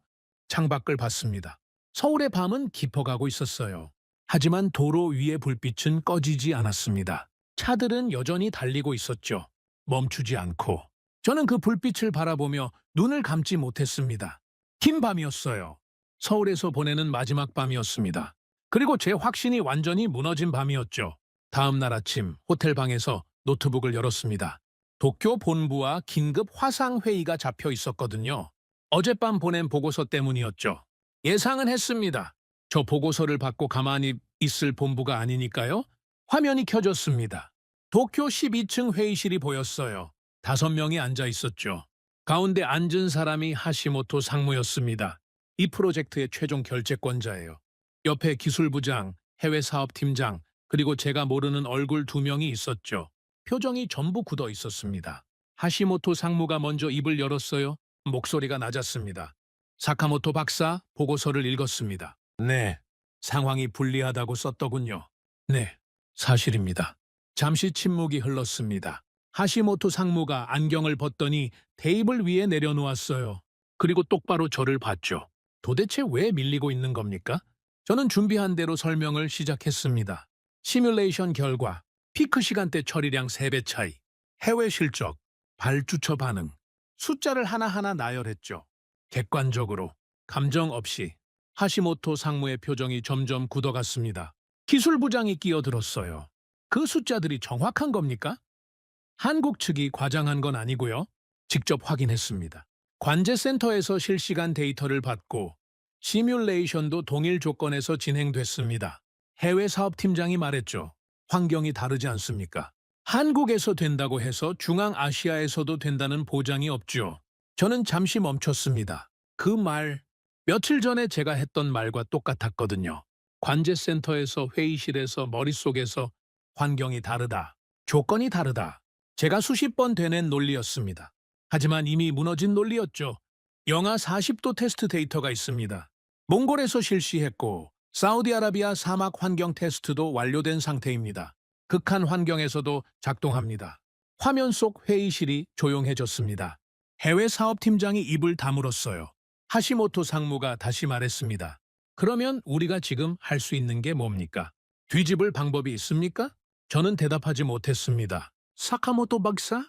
창밖을 봤습니다. 서울의 밤은 깊어가고 있었어요. 하지만 도로 위의 불빛은 꺼지지 않았습니다. 차들은 여전히 달리고 있었죠. 멈추지 않고. 저는 그 불빛을 바라보며 눈을 감지 못했습니다. 긴 밤이었어요. 서울에서 보내는 마지막 밤이었습니다. 그리고 제 확신이 완전히 무너진 밤이었죠. 다음 날 아침 호텔 방에서 노트북을 열었습니다. 도쿄 본부와 긴급 화상 회의가 잡혀 있었거든요. 어젯밤 보낸 보고서 때문이었죠. 예상은 했습니다. 저 보고서를 받고 가만히 있을 본부가 아니니까요. 화면이 켜졌습니다. 도쿄 12층 회의실이 보였어요. 5명이 앉아 있었죠. 가운데 앉은 사람이 하시모토 상무였습니다. 이 프로젝트의 최종 결재권자예요. 옆에 기술부장, 해외사업팀장, 그리고 제가 모르는 얼굴 2명이 있었죠. 표정이 전부 굳어 있었습니다. 하시모토 상무가 먼저 입을 열었어요. 목소리가 낮았습니다. 사카모토 박사, 보고서를 읽었습니다. 네, 상황이 불리하다고 썼더군요. 네, 사실입니다. 잠시 침묵이 흘렀습니다. 하시모토 상무가 안경을 벗더니 테이블 위에 내려놓았어요. 그리고 똑바로 저를 봤죠. 도대체 왜 밀리고 있는 겁니까? 저는 준비한 대로 설명을 시작했습니다. 시뮬레이션 결과, 피크 시간대 처리량 3배 차이, 해외 실적, 발주처 반응, 숫자를 하나하나 나열했죠. 객관적으로, 감정 없이. 하시모토 상무의 표정이 점점 굳어갔습니다. 기술부장이 끼어들었어요. 그 숫자들이 정확한 겁니까? 한국 측이 과장한 건 아니고요. 직접 확인했습니다. 관제센터에서 실시간 데이터를 받고 시뮬레이션도 동일 조건에서 진행됐습니다. 해외 사업팀장이 말했죠. 환경이 다르지 않습니까? 한국에서 된다고 해서 중앙아시아에서도 된다는 보장이 없죠. 저는 잠시 멈췄습니다. 그 말, 며칠 전에 제가 했던 말과 똑같았거든요. 관제센터에서 회의실에서 머릿속에서 환경이 다르다. 조건이 다르다. 제가 수십 번 되낸 논리였습니다. 하지만 이미 무너진 논리였죠. 영하 40도 테스트 데이터가 있습니다. 몽골에서 실시했고 사우디아라비아 사막 환경 테스트도 완료된 상태입니다. 극한 환경에서도 작동합니다. 화면 속 회의실이 조용해졌습니다. 해외 사업팀장이 입을 다물었어요. 하시모토 상무가 다시 말했습니다. 그러면 우리가 지금 할 수 있는 게 뭡니까? 뒤집을 방법이 있습니까? 저는 대답하지 못했습니다. 사카모토 박사?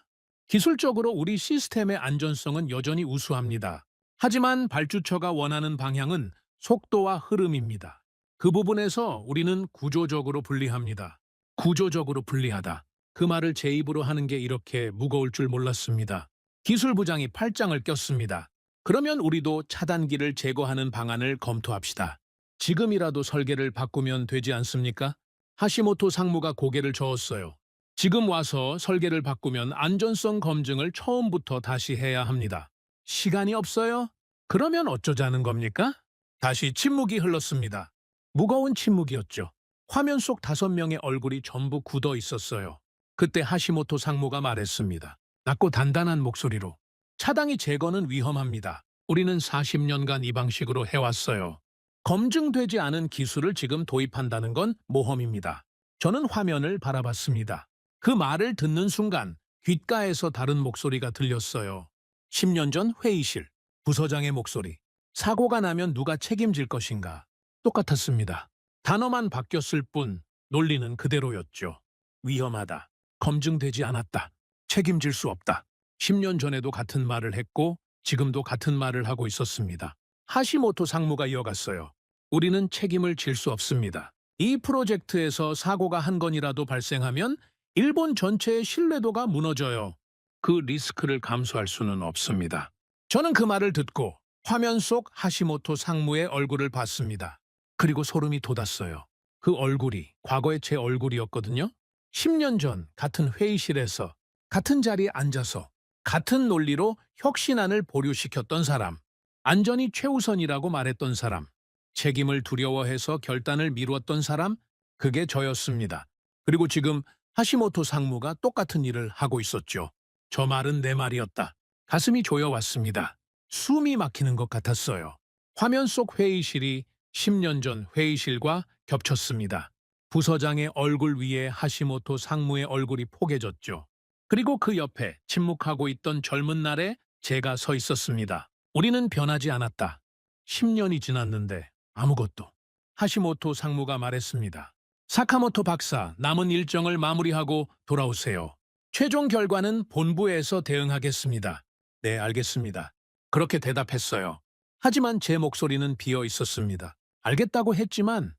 기술적으로 우리 시스템의 안전성은 여전히 우수합니다. 하지만 발주처가 원하는 방향은 속도와 흐름입니다. 그 부분에서 우리는 구조적으로 불리합니다. 구조적으로 불리하다. 그 말을 제 입으로 하는 게 이렇게 무거울 줄 몰랐습니다. 기술부장이 팔짱을 꼈습니다. 그러면 우리도 차단기를 제거하는 방안을 검토합시다. 지금이라도 설계를 바꾸면 되지 않습니까? 하시모토 상무가 고개를 저었어요. 지금 와서 설계를 바꾸면 안전성 검증을 처음부터 다시 해야 합니다. 시간이 없어요? 그러면 어쩌자는 겁니까? 다시 침묵이 흘렀습니다. 무거운 침묵이었죠. 화면 속 5명의 얼굴이 전부 굳어 있었어요. 그때 하시모토 상무가 말했습니다. 낮고 단단한 목소리로. 차당이 제거는 위험합니다. 우리는 40년간 이 방식으로 해왔어요. 검증되지 않은 기술을 지금 도입한다는 건 모험입니다. 저는 화면을 바라봤습니다. 그 말을 듣는 순간 귓가에서 다른 목소리가 들렸어요. 10년 전 회의실, 부서장의 목소리. 사고가 나면 누가 책임질 것인가? 똑같았습니다. 단어만 바뀌었을 뿐 논리는 그대로였죠. 위험하다. 검증되지 않았다. 책임질 수 없다. 10년 전에도 같은 말을 했고 지금도 같은 말을 하고 있었습니다. 하시모토 상무가 이어갔어요. 우리는 책임을 질 수 없습니다. 이 프로젝트에서 사고가 한 건이라도 발생하면 일본 전체의 신뢰도가 무너져요. 그 리스크를 감수할 수는 없습니다. 저는 그 말을 듣고 화면 속 하시모토 상무의 얼굴을 봤습니다. 그리고 소름이 돋았어요. 그 얼굴이 과거의 제 얼굴이었거든요. 10년 전 같은 회의실에서 같은 자리에 앉아서 같은 논리로 혁신안을 보류시켰던 사람, 안전이 최우선이라고 말했던 사람, 책임을 두려워해서 결단을 미루었던 사람, 그게 저였습니다. 그리고 지금 하시모토 상무가 똑같은 일을 하고 있었죠. 저 말은 내 말이었다. 가슴이 조여왔습니다. 숨이 막히는 것 같았어요. 화면 속 회의실이 10년 전 회의실과 겹쳤습니다. 부서장의 얼굴 위에 하시모토 상무의 얼굴이 포개졌죠. 그리고 그 옆에 침묵하고 있던 젊은 날에 제가 서 있었습니다. 우리는 변하지 않았다. 10년이 지났는데 아무것도. 하시모토 상무가 말했습니다. 사카모토 박사, 남은 일정을 마무리하고 돌아오세요. 최종 결과는 본부에서 대응하겠습니다. 네, 알겠습니다. 그렇게 대답했어요. 하지만 제 목소리는 비어 있었습니다. 알겠다고 했지만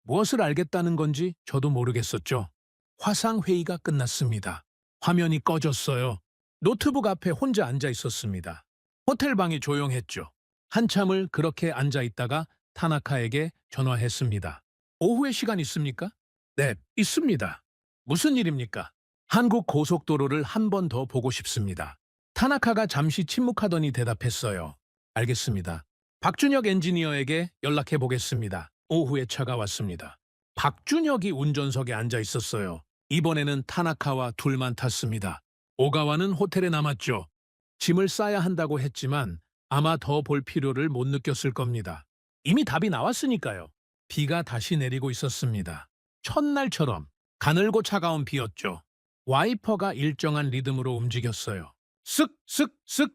무엇을 알겠다는 건지 저도 모르겠었죠. 화상회의가 끝났습니다. 화면이 꺼졌어요. 노트북 앞에 혼자 앉아 있었습니다. 호텔방이 조용했죠. 한참을 그렇게 앉아 있다가 타나카에게 전화했습니다. 오후에 시간 있습니까? 네, 있습니다. 무슨 일입니까? 한국 고속도로를 한 번 더 보고 싶습니다. 타나카가 잠시 침묵하더니 대답했어요. 알겠습니다. 박준혁 엔지니어에게 연락해 보겠습니다. 오후에 차가 왔습니다. 박준혁이 운전석에 앉아 있었어요. 이번에는 타나카와 둘만 탔습니다. 오가와는 호텔에 남았죠. 짐을 싸야 한다고 했지만 아마 더 볼 필요를 못 느꼈을 겁니다. 이미 답이 나왔으니까요. 비가 다시 내리고 있었습니다. 첫날처럼 가늘고 차가운 비였죠. 와이퍼가 일정한 리듬으로 움직였어요. 쓱, 쓱, 쓱!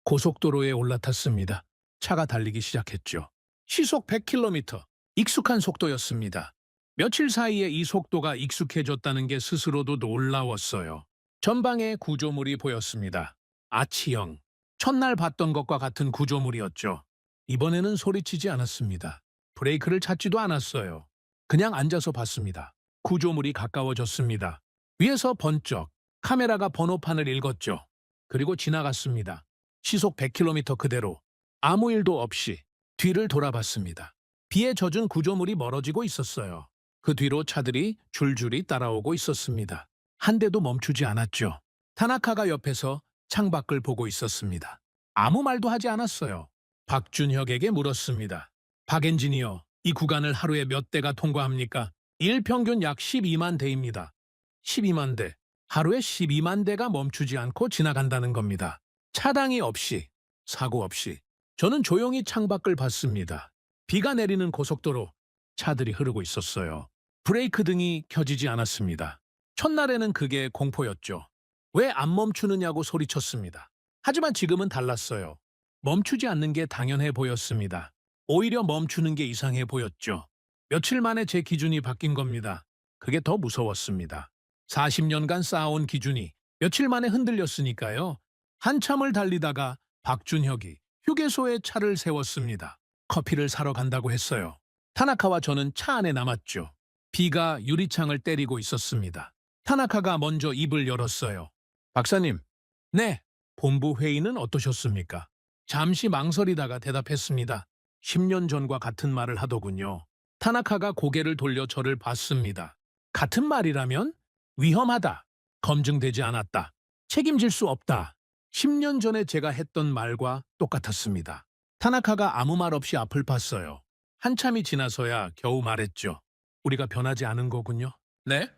고속도로에 올라탔습니다. 차가 달리기 시작했죠. 시속 100km. 익숙한 속도였습니다. 며칠 사이에 이 속도가 익숙해졌다는 게 스스로도 놀라웠어요. 전방에 구조물이 보였습니다. 아치형. 첫날 봤던 것과 같은 구조물이었죠. 이번에는 소리치지 않았습니다. 브레이크를 찾지도 않았어요. 그냥 앉아서 봤습니다. 구조물이 가까워졌습니다. 위에서 번쩍 카메라가 번호판을 읽었죠. 그리고 지나갔습니다. 시속 100km 그대로. 아무 일도 없이 뒤를 돌아봤습니다. 비에 젖은 구조물이 멀어지고 있었어요. 그 뒤로 차들이 줄줄이 따라오고 있었습니다. 한 대도 멈추지 않았죠. 타나카가 옆에서 창밖을 보고 있었습니다. 아무 말도 하지 않았어요. 박준혁에게 물었습니다. 박 엔지니어, 이 구간을 하루에 몇 대가 통과합니까? 일 평균 약 12만 대입니다. 12만 대. 하루에 12만 대가 멈추지 않고 지나간다는 겁니다. 차당이 없이, 사고 없이. 저는 조용히 창밖을 봤습니다. 비가 내리는 고속도로, 차들이 흐르고 있었어요. 브레이크 등이 켜지지 않았습니다. 첫날에는 그게 공포였죠. 왜 안 멈추느냐고 소리쳤습니다. 하지만 지금은 달랐어요. 멈추지 않는 게 당연해 보였습니다. 오히려 멈추는 게 이상해 보였죠. 며칠 만에 제 기준이 바뀐 겁니다. 그게 더 무서웠습니다. 40년간 쌓아온 기준이 며칠 만에 흔들렸으니까요. 한참을 달리다가 박준혁이 휴게소에 차를 세웠습니다. 커피를 사러 간다고 했어요. 타나카와 저는 차 안에 남았죠. 비가 유리창을 때리고 있었습니다. 타나카가 먼저 입을 열었어요. 박사님, 네, 본부 회의는 어떠셨습니까? 잠시 망설이다가 대답했습니다. 10년 전과 같은 말을 하더군요. 타나카가 고개를 돌려 저를 봤습니다. 같은 말이라면? 위험하다. 검증되지 않았다. 책임질 수 없다. 10년 전에 제가 했던 말과 똑같았습니다. 타나카가 아무 말 없이 앞을 봤어요. 한참이 지나서야 겨우 말했죠. 우리가 변하지 않은 거군요. 네?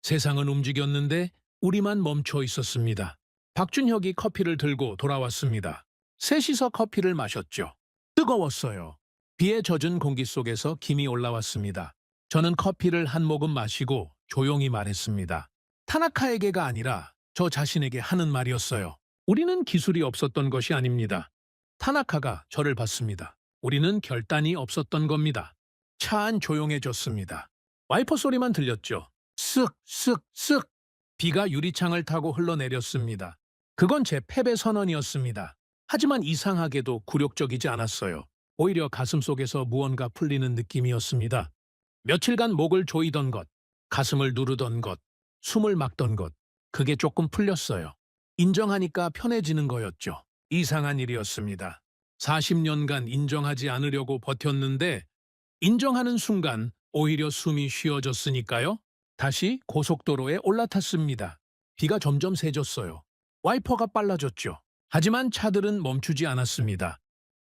세상은 움직였는데 우리만 멈춰 있었습니다. 박준혁이 커피를 들고 돌아왔습니다. 셋이서 커피를 마셨죠. 뜨거웠어요. 비에 젖은 공기 속에서 김이 올라왔습니다. 저는 커피를 한 모금 마시고 조용히 말했습니다. 타나카에게가 아니라 저 자신에게 하는 말이었어요. 우리는 기술이 없었던 것이 아닙니다. 타나카가 저를 봤습니다. 우리는 결단이 없었던 겁니다. 차 안 조용해졌습니다. 와이퍼 소리만 들렸죠. 쓱, 쓱, 쓱. 비가 유리창을 타고 흘러내렸습니다. 그건 제 패배 선언이었습니다. 하지만 이상하게도 굴욕적이지 않았어요. 오히려 가슴속에서 무언가 풀리는 느낌이었습니다. 며칠간 목을 조이던 것, 가슴을 누르던 것, 숨을 막던 것, 그게 조금 풀렸어요. 인정하니까 편해지는 거였죠. 이상한 일이었습니다. 40년간 인정하지 않으려고 버텼는데 인정하는 순간 오히려 숨이 쉬어졌으니까요. 다시 고속도로에 올라탔습니다. 비가 점점 세졌어요. 와이퍼가 빨라졌죠. 하지만 차들은 멈추지 않았습니다.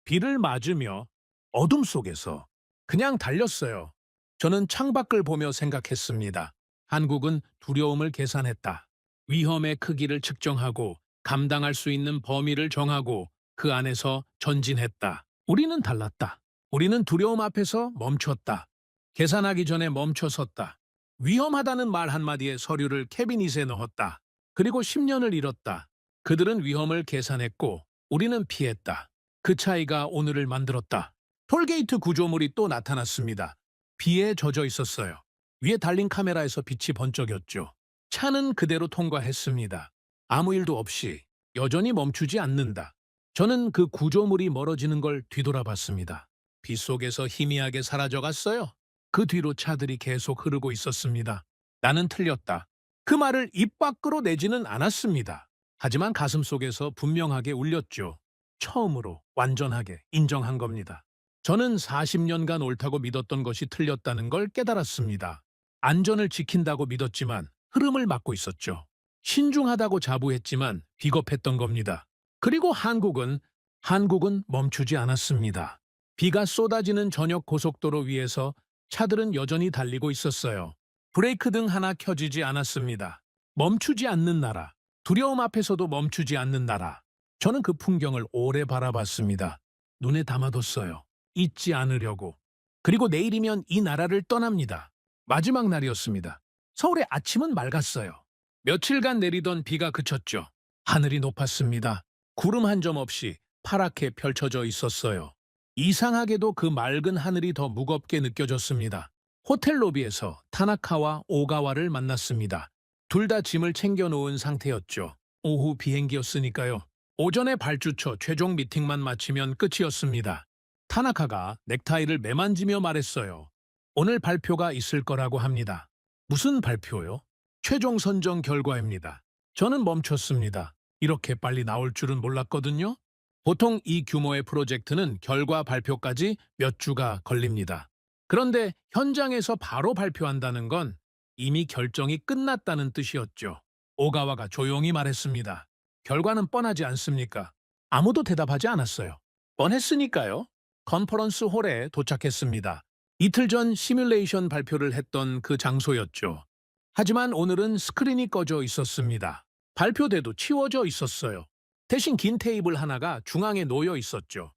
비를 맞으며 어둠 속에서 그냥 달렸어요. 저는 창밖을 보며 생각했습니다. 한국은 두려움을 계산했다. 위험의 크기를 측정하고 감당할 수 있는 범위를 정하고 그 안에서 전진했다. 우리는 달랐다. 우리는 두려움 앞에서 멈췄다. 계산하기 전에 멈춰섰다. 위험하다는 말 한마디에 서류를 캐비닛에 넣었다. 그리고 10년을 잃었다. 그들은 위험을 계산했고 우리는 피했다. 그 차이가 오늘을 만들었다. 톨게이트 구조물이 또 나타났습니다. 비에 젖어 있었어요. 위에 달린 카메라에서 빛이 번쩍였죠. 차는 그대로 통과했습니다. 아무 일도 없이 여전히 멈추지 않는다. 저는 그 구조물이 멀어지는 걸 뒤돌아봤습니다. 비 속에서 희미하게 사라져갔어요. 그 뒤로 차들이 계속 흐르고 있었습니다. 나는 틀렸다. 그 말을 입 밖으로 내지는 않았습니다. 하지만 가슴속에서 분명하게 울렸죠. 처음으로 완전하게 인정한 겁니다. 저는 40년간 옳다고 믿었던 것이 틀렸다는 걸 깨달았습니다. 안전을 지킨다고 믿었지만 흐름을 막고 있었죠. 신중하다고 자부했지만 비겁했던 겁니다. 그리고 한국은 멈추지 않았습니다. 비가 쏟아지는 저녁 고속도로 위에서 차들은 여전히 달리고 있었어요. 브레이크 등 하나 켜지지 않았습니다. 멈추지 않는 나라, 두려움 앞에서도 멈추지 않는 나라. 저는 그 풍경을 오래 바라봤습니다. 눈에 담아뒀어요. 잊지 않으려고. 그리고 내일이면 이 나라를 떠납니다. 마지막 날이었습니다. 서울의 아침은 맑았어요. 며칠간 내리던 비가 그쳤죠. 하늘이 높았습니다. 구름 한 점 없이 파랗게 펼쳐져 있었어요. 이상하게도 그 맑은 하늘이 더 무겁게 느껴졌습니다. 호텔 로비에서 타나카와 오가와를 만났습니다. 둘 다 짐을 챙겨놓은 상태였죠. 오후 비행기였으니까요. 오전에 발주처 최종 미팅만 마치면 끝이었습니다. 타나카가 넥타이를 매만지며 말했어요. 오늘 발표가 있을 거라고 합니다. 무슨 발표요? 최종 선정 결과입니다. 저는 멈췄습니다. 이렇게 빨리 나올 줄은 몰랐거든요. 보통 이 규모의 프로젝트는 결과 발표까지 몇 주가 걸립니다. 그런데 현장에서 바로 발표한다는 건 이미 결정이 끝났다는 뜻이었죠. 오가와가 조용히 말했습니다. 결과는 뻔하지 않습니까? 아무도 대답하지 않았어요. 뻔했으니까요. 컨퍼런스 홀에 도착했습니다. 이틀 전 시뮬레이션 발표를 했던 그 장소였죠. 하지만 오늘은 스크린이 꺼져 있었습니다. 발표대도 치워져 있었어요. 대신 긴 테이블 하나가 중앙에 놓여 있었죠.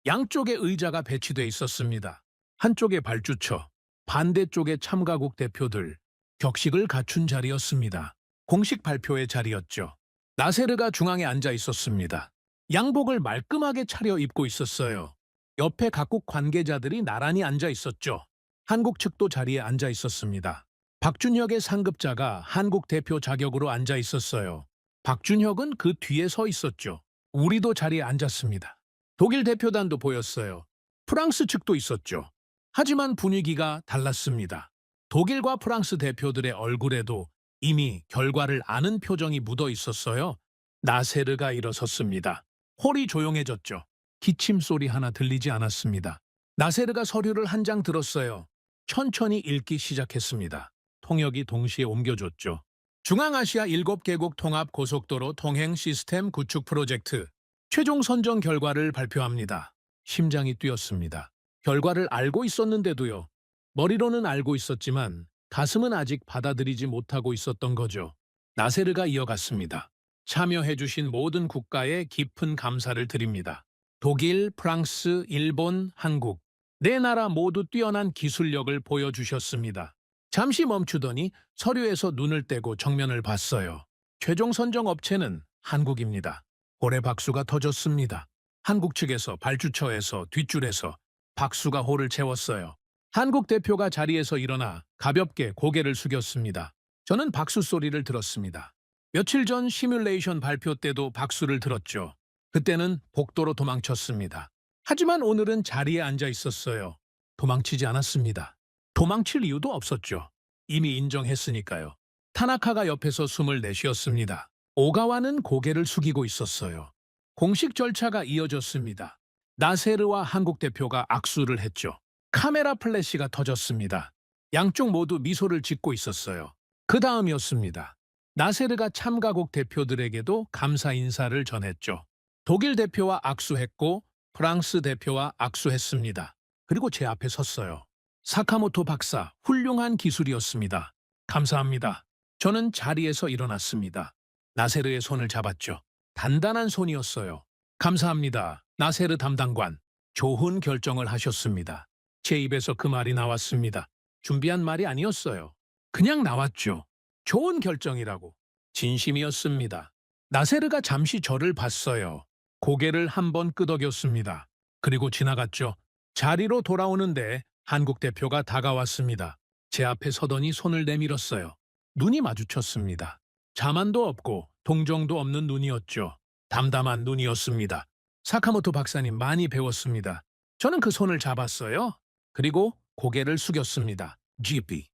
양쪽에 의자가 배치돼 있었습니다. 한쪽에 발주처, 반대쪽에 참가국 대표들, 격식을 갖춘 자리였습니다. 공식 발표의 자리였죠. 나세르가 중앙에 앉아 있었습니다. 양복을 말끔하게 차려 입고 있었어요. 옆에 각국 관계자들이 나란히 앉아 있었죠. 한국 측도 자리에 앉아 있었습니다. 박준혁의 상급자가 한국 대표 자격으로 앉아 있었어요. 박준혁은 그 뒤에 서 있었죠. 우리도 자리에 앉았습니다. 독일 대표단도 보였어요. 프랑스 측도 있었죠. 하지만 분위기가 달랐습니다. 독일과 프랑스 대표들의 얼굴에도 이미 결과를 아는 표정이 묻어 있었어요. 나세르가 일어섰습니다. 홀이 조용해졌죠. 기침 소리 하나 들리지 않았습니다. 나세르가 서류를 한 장 들었어요. 천천히 읽기 시작했습니다. 통역이 동시에 옮겨줬죠. 중앙아시아 7개국 통합 고속도로 통행 시스템 구축 프로젝트 최종 선정 결과를 발표합니다. 심장이 뛰었습니다. 결과를 알고 있었는데도요. 머리로는 알고 있었지만 가슴은 아직 받아들이지 못하고 있었던 거죠. 나세르가 이어갔습니다. 참여해주신 모든 국가에 깊은 감사를 드립니다. 독일, 프랑스, 일본, 한국. 네 나라 모두 뛰어난 기술력을 보여주셨습니다. 잠시 멈추더니 서류에서 눈을 떼고 정면을 봤어요. 최종 선정 업체는 한국입니다. 고래 박수가 터졌습니다. 한국 측에서 발주처에서 뒷줄에서 박수가 홀을 채웠어요. 한국 대표가 자리에서 일어나 가볍게 고개를 숙였습니다. 저는 박수 소리를 들었습니다. 며칠 전 시뮬레이션 발표 때도 박수를 들었죠. 그때는 복도로 도망쳤습니다. 하지만 오늘은 자리에 앉아 있었어요. 도망치지 않았습니다. 도망칠 이유도 없었죠. 이미 인정했으니까요. 타나카가 옆에서 숨을 내쉬었습니다. 오가와는 고개를 숙이고 있었어요. 공식 절차가 이어졌습니다. 나세르와 한국 대표가 악수를 했죠. 카메라 플래시가 터졌습니다. 양쪽 모두 미소를 짓고 있었어요. 그 다음이었습니다. 나세르가 참가국 대표들에게도 감사 인사를 전했죠. 독일 대표와 악수했고 프랑스 대표와 악수했습니다. 그리고 제 앞에 섰어요. 사카모토 박사, 훌륭한 기술이었습니다. 감사합니다. 저는 자리에서 일어났습니다. 나세르의 손을 잡았죠. 단단한 손이었어요. 감사합니다. 나세르 담당관. 좋은 결정을 하셨습니다. 제 입에서 그 말이 나왔습니다. 준비한 말이 아니었어요. 그냥 나왔죠. 좋은 결정이라고. 진심이었습니다. 나세르가 잠시 저를 봤어요. 고개를 한번 끄덕였습니다. 그리고 지나갔죠. 자리로 돌아오는데 한국 대표가 다가왔습니다. 제 앞에 서더니 손을 내밀었어요. 눈이 마주쳤습니다. 자만도 없고 동정도 없는 눈이었죠. 담담한 눈이었습니다. 사카모토 박사님 많이 배웠습니다. 저는 그 손을 잡았어요. 그리고 고개를 숙였습니다. GP.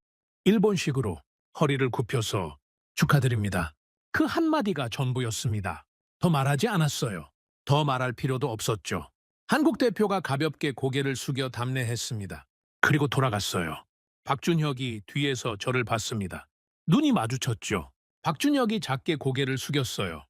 일본식으로 허리를 굽혀서 축하드립니다. 그 한마디가 전부였습니다. 더 말하지 않았어요. 더 말할 필요도 없었죠. 한국 대표가 가볍게 고개를 숙여 답례했습니다. 그리고 돌아갔어요. 박준혁이 뒤에서 저를 봤습니다. 눈이 마주쳤죠. 박준혁이 작게 고개를 숙였어요.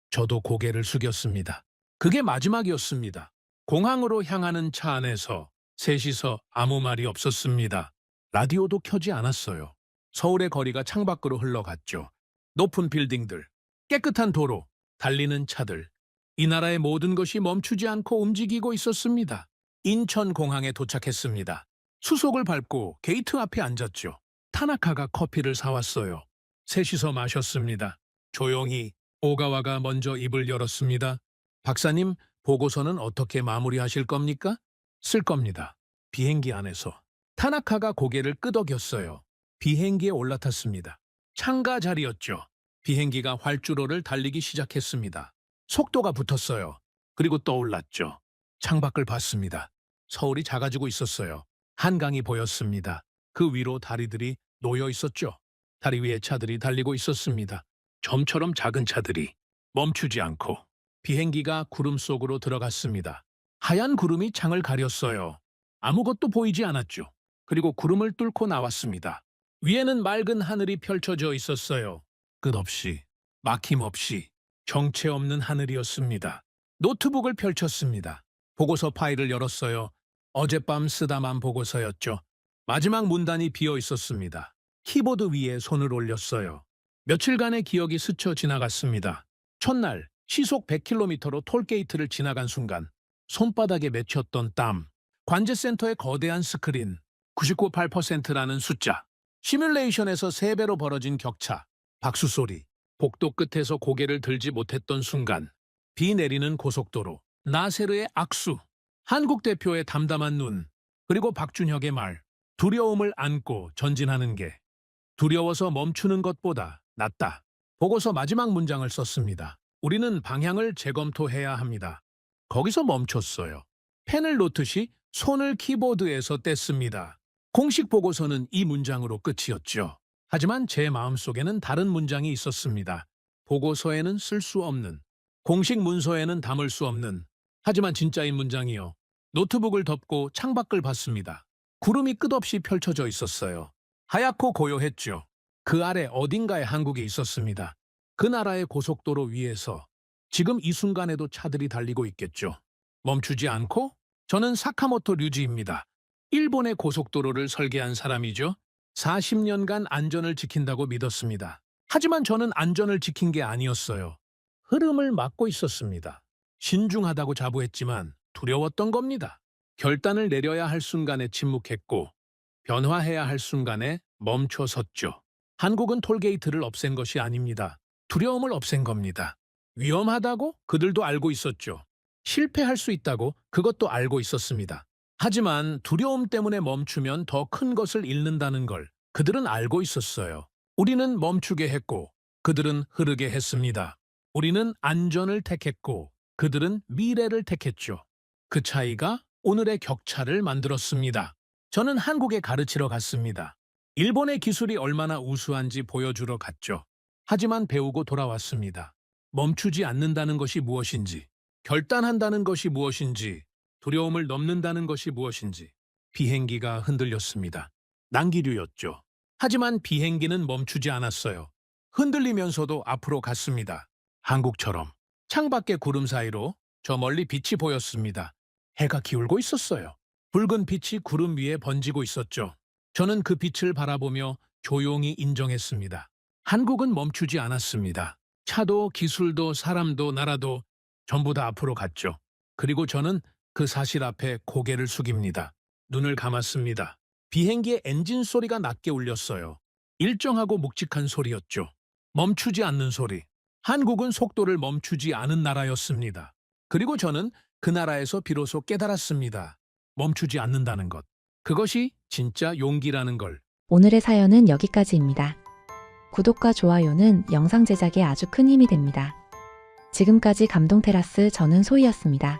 저도 고개를 숙였습니다. 그게 마지막이었습니다. 공항으로 향하는 차 안에서 셋이서 아무 말이 없었습니다. 라디오도 켜지 않았어요. 서울의 거리가 창밖으로 흘러갔죠. 높은 빌딩들, 깨끗한 도로, 달리는 차들. 이 나라의 모든 것이 멈추지 않고 움직이고 있었습니다. 인천공항에 도착했습니다. 수속을 밟고 게이트 앞에 앉았죠. 타나카가 커피를 사왔어요. 셋이서 마셨습니다. 조용히 오가와가 먼저 입을 열었습니다. 박사님, 보고서는 어떻게 마무리하실 겁니까? 쓸 겁니다. 비행기 안에서. 타나카가 고개를 끄덕였어요. 비행기에 올라탔습니다. 창가 자리였죠. 비행기가 활주로를 달리기 시작했습니다. 속도가 붙었어요. 그리고 떠올랐죠. 창밖을 봤습니다. 서울이 작아지고 있었어요. 한강이 보였습니다. 그 위로 다리들이 놓여 있었죠. 다리 위에 차들이 달리고 있었습니다. 점처럼 작은 차들이 멈추지 않고 비행기가 구름 속으로 들어갔습니다. 하얀 구름이 창을 가렸어요. 아무것도 보이지 않았죠. 그리고 구름을 뚫고 나왔습니다. 위에는 맑은 하늘이 펼쳐져 있었어요. 끝없이, 막힘없이, 정체 없는 하늘이었습니다. 노트북을 펼쳤습니다. 보고서 파일을 열었어요. 어젯밤 쓰다만 보고서였죠. 마지막 문단이 비어 있었습니다. 키보드 위에 손을 올렸어요. 며칠간의 기억이 스쳐 지나갔습니다. 첫날 시속 100km로 톨게이트를 지나간 순간 손바닥에 맺혔던 땀, 관제센터의 거대한 스크린, 99.8%라는 숫자, 시뮬레이션에서 3배로 벌어진 격차, 박수 소리, 복도 끝에서 고개를 들지 못했던 순간, 비 내리는 고속도로, 나세르의 악수, 한국 대표의 담담한 눈, 그리고 박준혁의 말, 두려움을 안고 전진하는 게 두려워서 멈추는 것보다 낫다. 보고서 마지막 문장을 썼습니다. 우리는 방향을 재검토해야 합니다. 거기서 멈췄어요. 펜을 놓듯이 손을 키보드에서 뗐습니다. 공식 보고서는 이 문장으로 끝이었죠. 하지만 제 마음속에는 다른 문장이 있었습니다. 보고서에는 쓸 수 없는, 공식 문서에는 담을 수 없는, 하지만 진짜인 문장이요. 노트북을 덮고 창밖을 봤습니다. 구름이 끝없이 펼쳐져 있었어요. 하얗고 고요했죠. 그 아래 어딘가에 한국이 있었습니다. 그 나라의 고속도로 위에서 지금 이 순간에도 차들이 달리고 있겠죠. 멈추지 않고 저는 사카모토 류지입니다. 일본의 고속도로를 설계한 사람이죠. 40년간 안전을 지킨다고 믿었습니다. 하지만 저는 안전을 지킨 게 아니었어요. 흐름을 막고 있었습니다. 신중하다고 자부했지만 두려웠던 겁니다. 결단을 내려야 할 순간에 침묵했고 변화해야 할 순간에 멈춰 섰죠. 한국은 톨게이트를 없앤 것이 아닙니다. 두려움을 없앤 겁니다. 위험하다고 그들도 알고 있었죠. 실패할 수 있다고 그것도 알고 있었습니다. 하지만 두려움 때문에 멈추면 더 큰 것을 잃는다는 걸 그들은 알고 있었어요. 우리는 멈추게 했고 그들은 흐르게 했습니다. 우리는 안전을 택했고 그들은 미래를 택했죠. 그 차이가 오늘의 격차를 만들었습니다. 저는 한국에 가르치러 갔습니다. 일본의 기술이 얼마나 우수한지 보여주러 갔죠. 하지만 배우고 돌아왔습니다. 멈추지 않는다는 것이 무엇인지, 결단한다는 것이 무엇인지, 두려움을 넘는다는 것이 무엇인지. 비행기가 흔들렸습니다. 난기류였죠. 하지만 비행기는 멈추지 않았어요. 흔들리면서도 앞으로 갔습니다. 한국처럼 창밖의 구름 사이로 저 멀리 빛이 보였습니다. 해가 기울고 있었어요. 붉은 빛이 구름 위에 번지고 있었죠. 저는 그 빛을 바라보며 조용히 인정했습니다. 한국은 멈추지 않았습니다. 차도 기술도 사람도 나라도 전부 다 앞으로 갔죠. 그리고 저는 그 사실 앞에 고개를 숙입니다. 눈을 감았습니다. 비행기의 엔진 소리가 낮게 울렸어요. 일정하고 묵직한 소리였죠. 멈추지 않는 소리. 한국은 속도를 멈추지 않은 나라였습니다. 그리고 저는 그 나라에서 비로소 깨달았습니다. 멈추지 않는다는 것. 그것이 진짜 용기라는 걸. 오늘의 사연은 여기까지입니다. 구독과 좋아요는 영상 제작에 아주 큰 힘이 됩니다. 지금까지 감동테라스 저는 소희였습니다.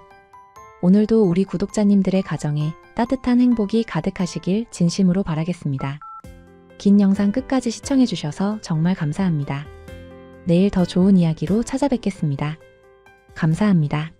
오늘도 우리 구독자님들의 가정에 따뜻한 행복이 가득하시길 진심으로 바라겠습니다. 긴 영상 끝까지 시청해주셔서 정말 감사합니다. 내일 더 좋은 이야기로 찾아뵙겠습니다. 감사합니다.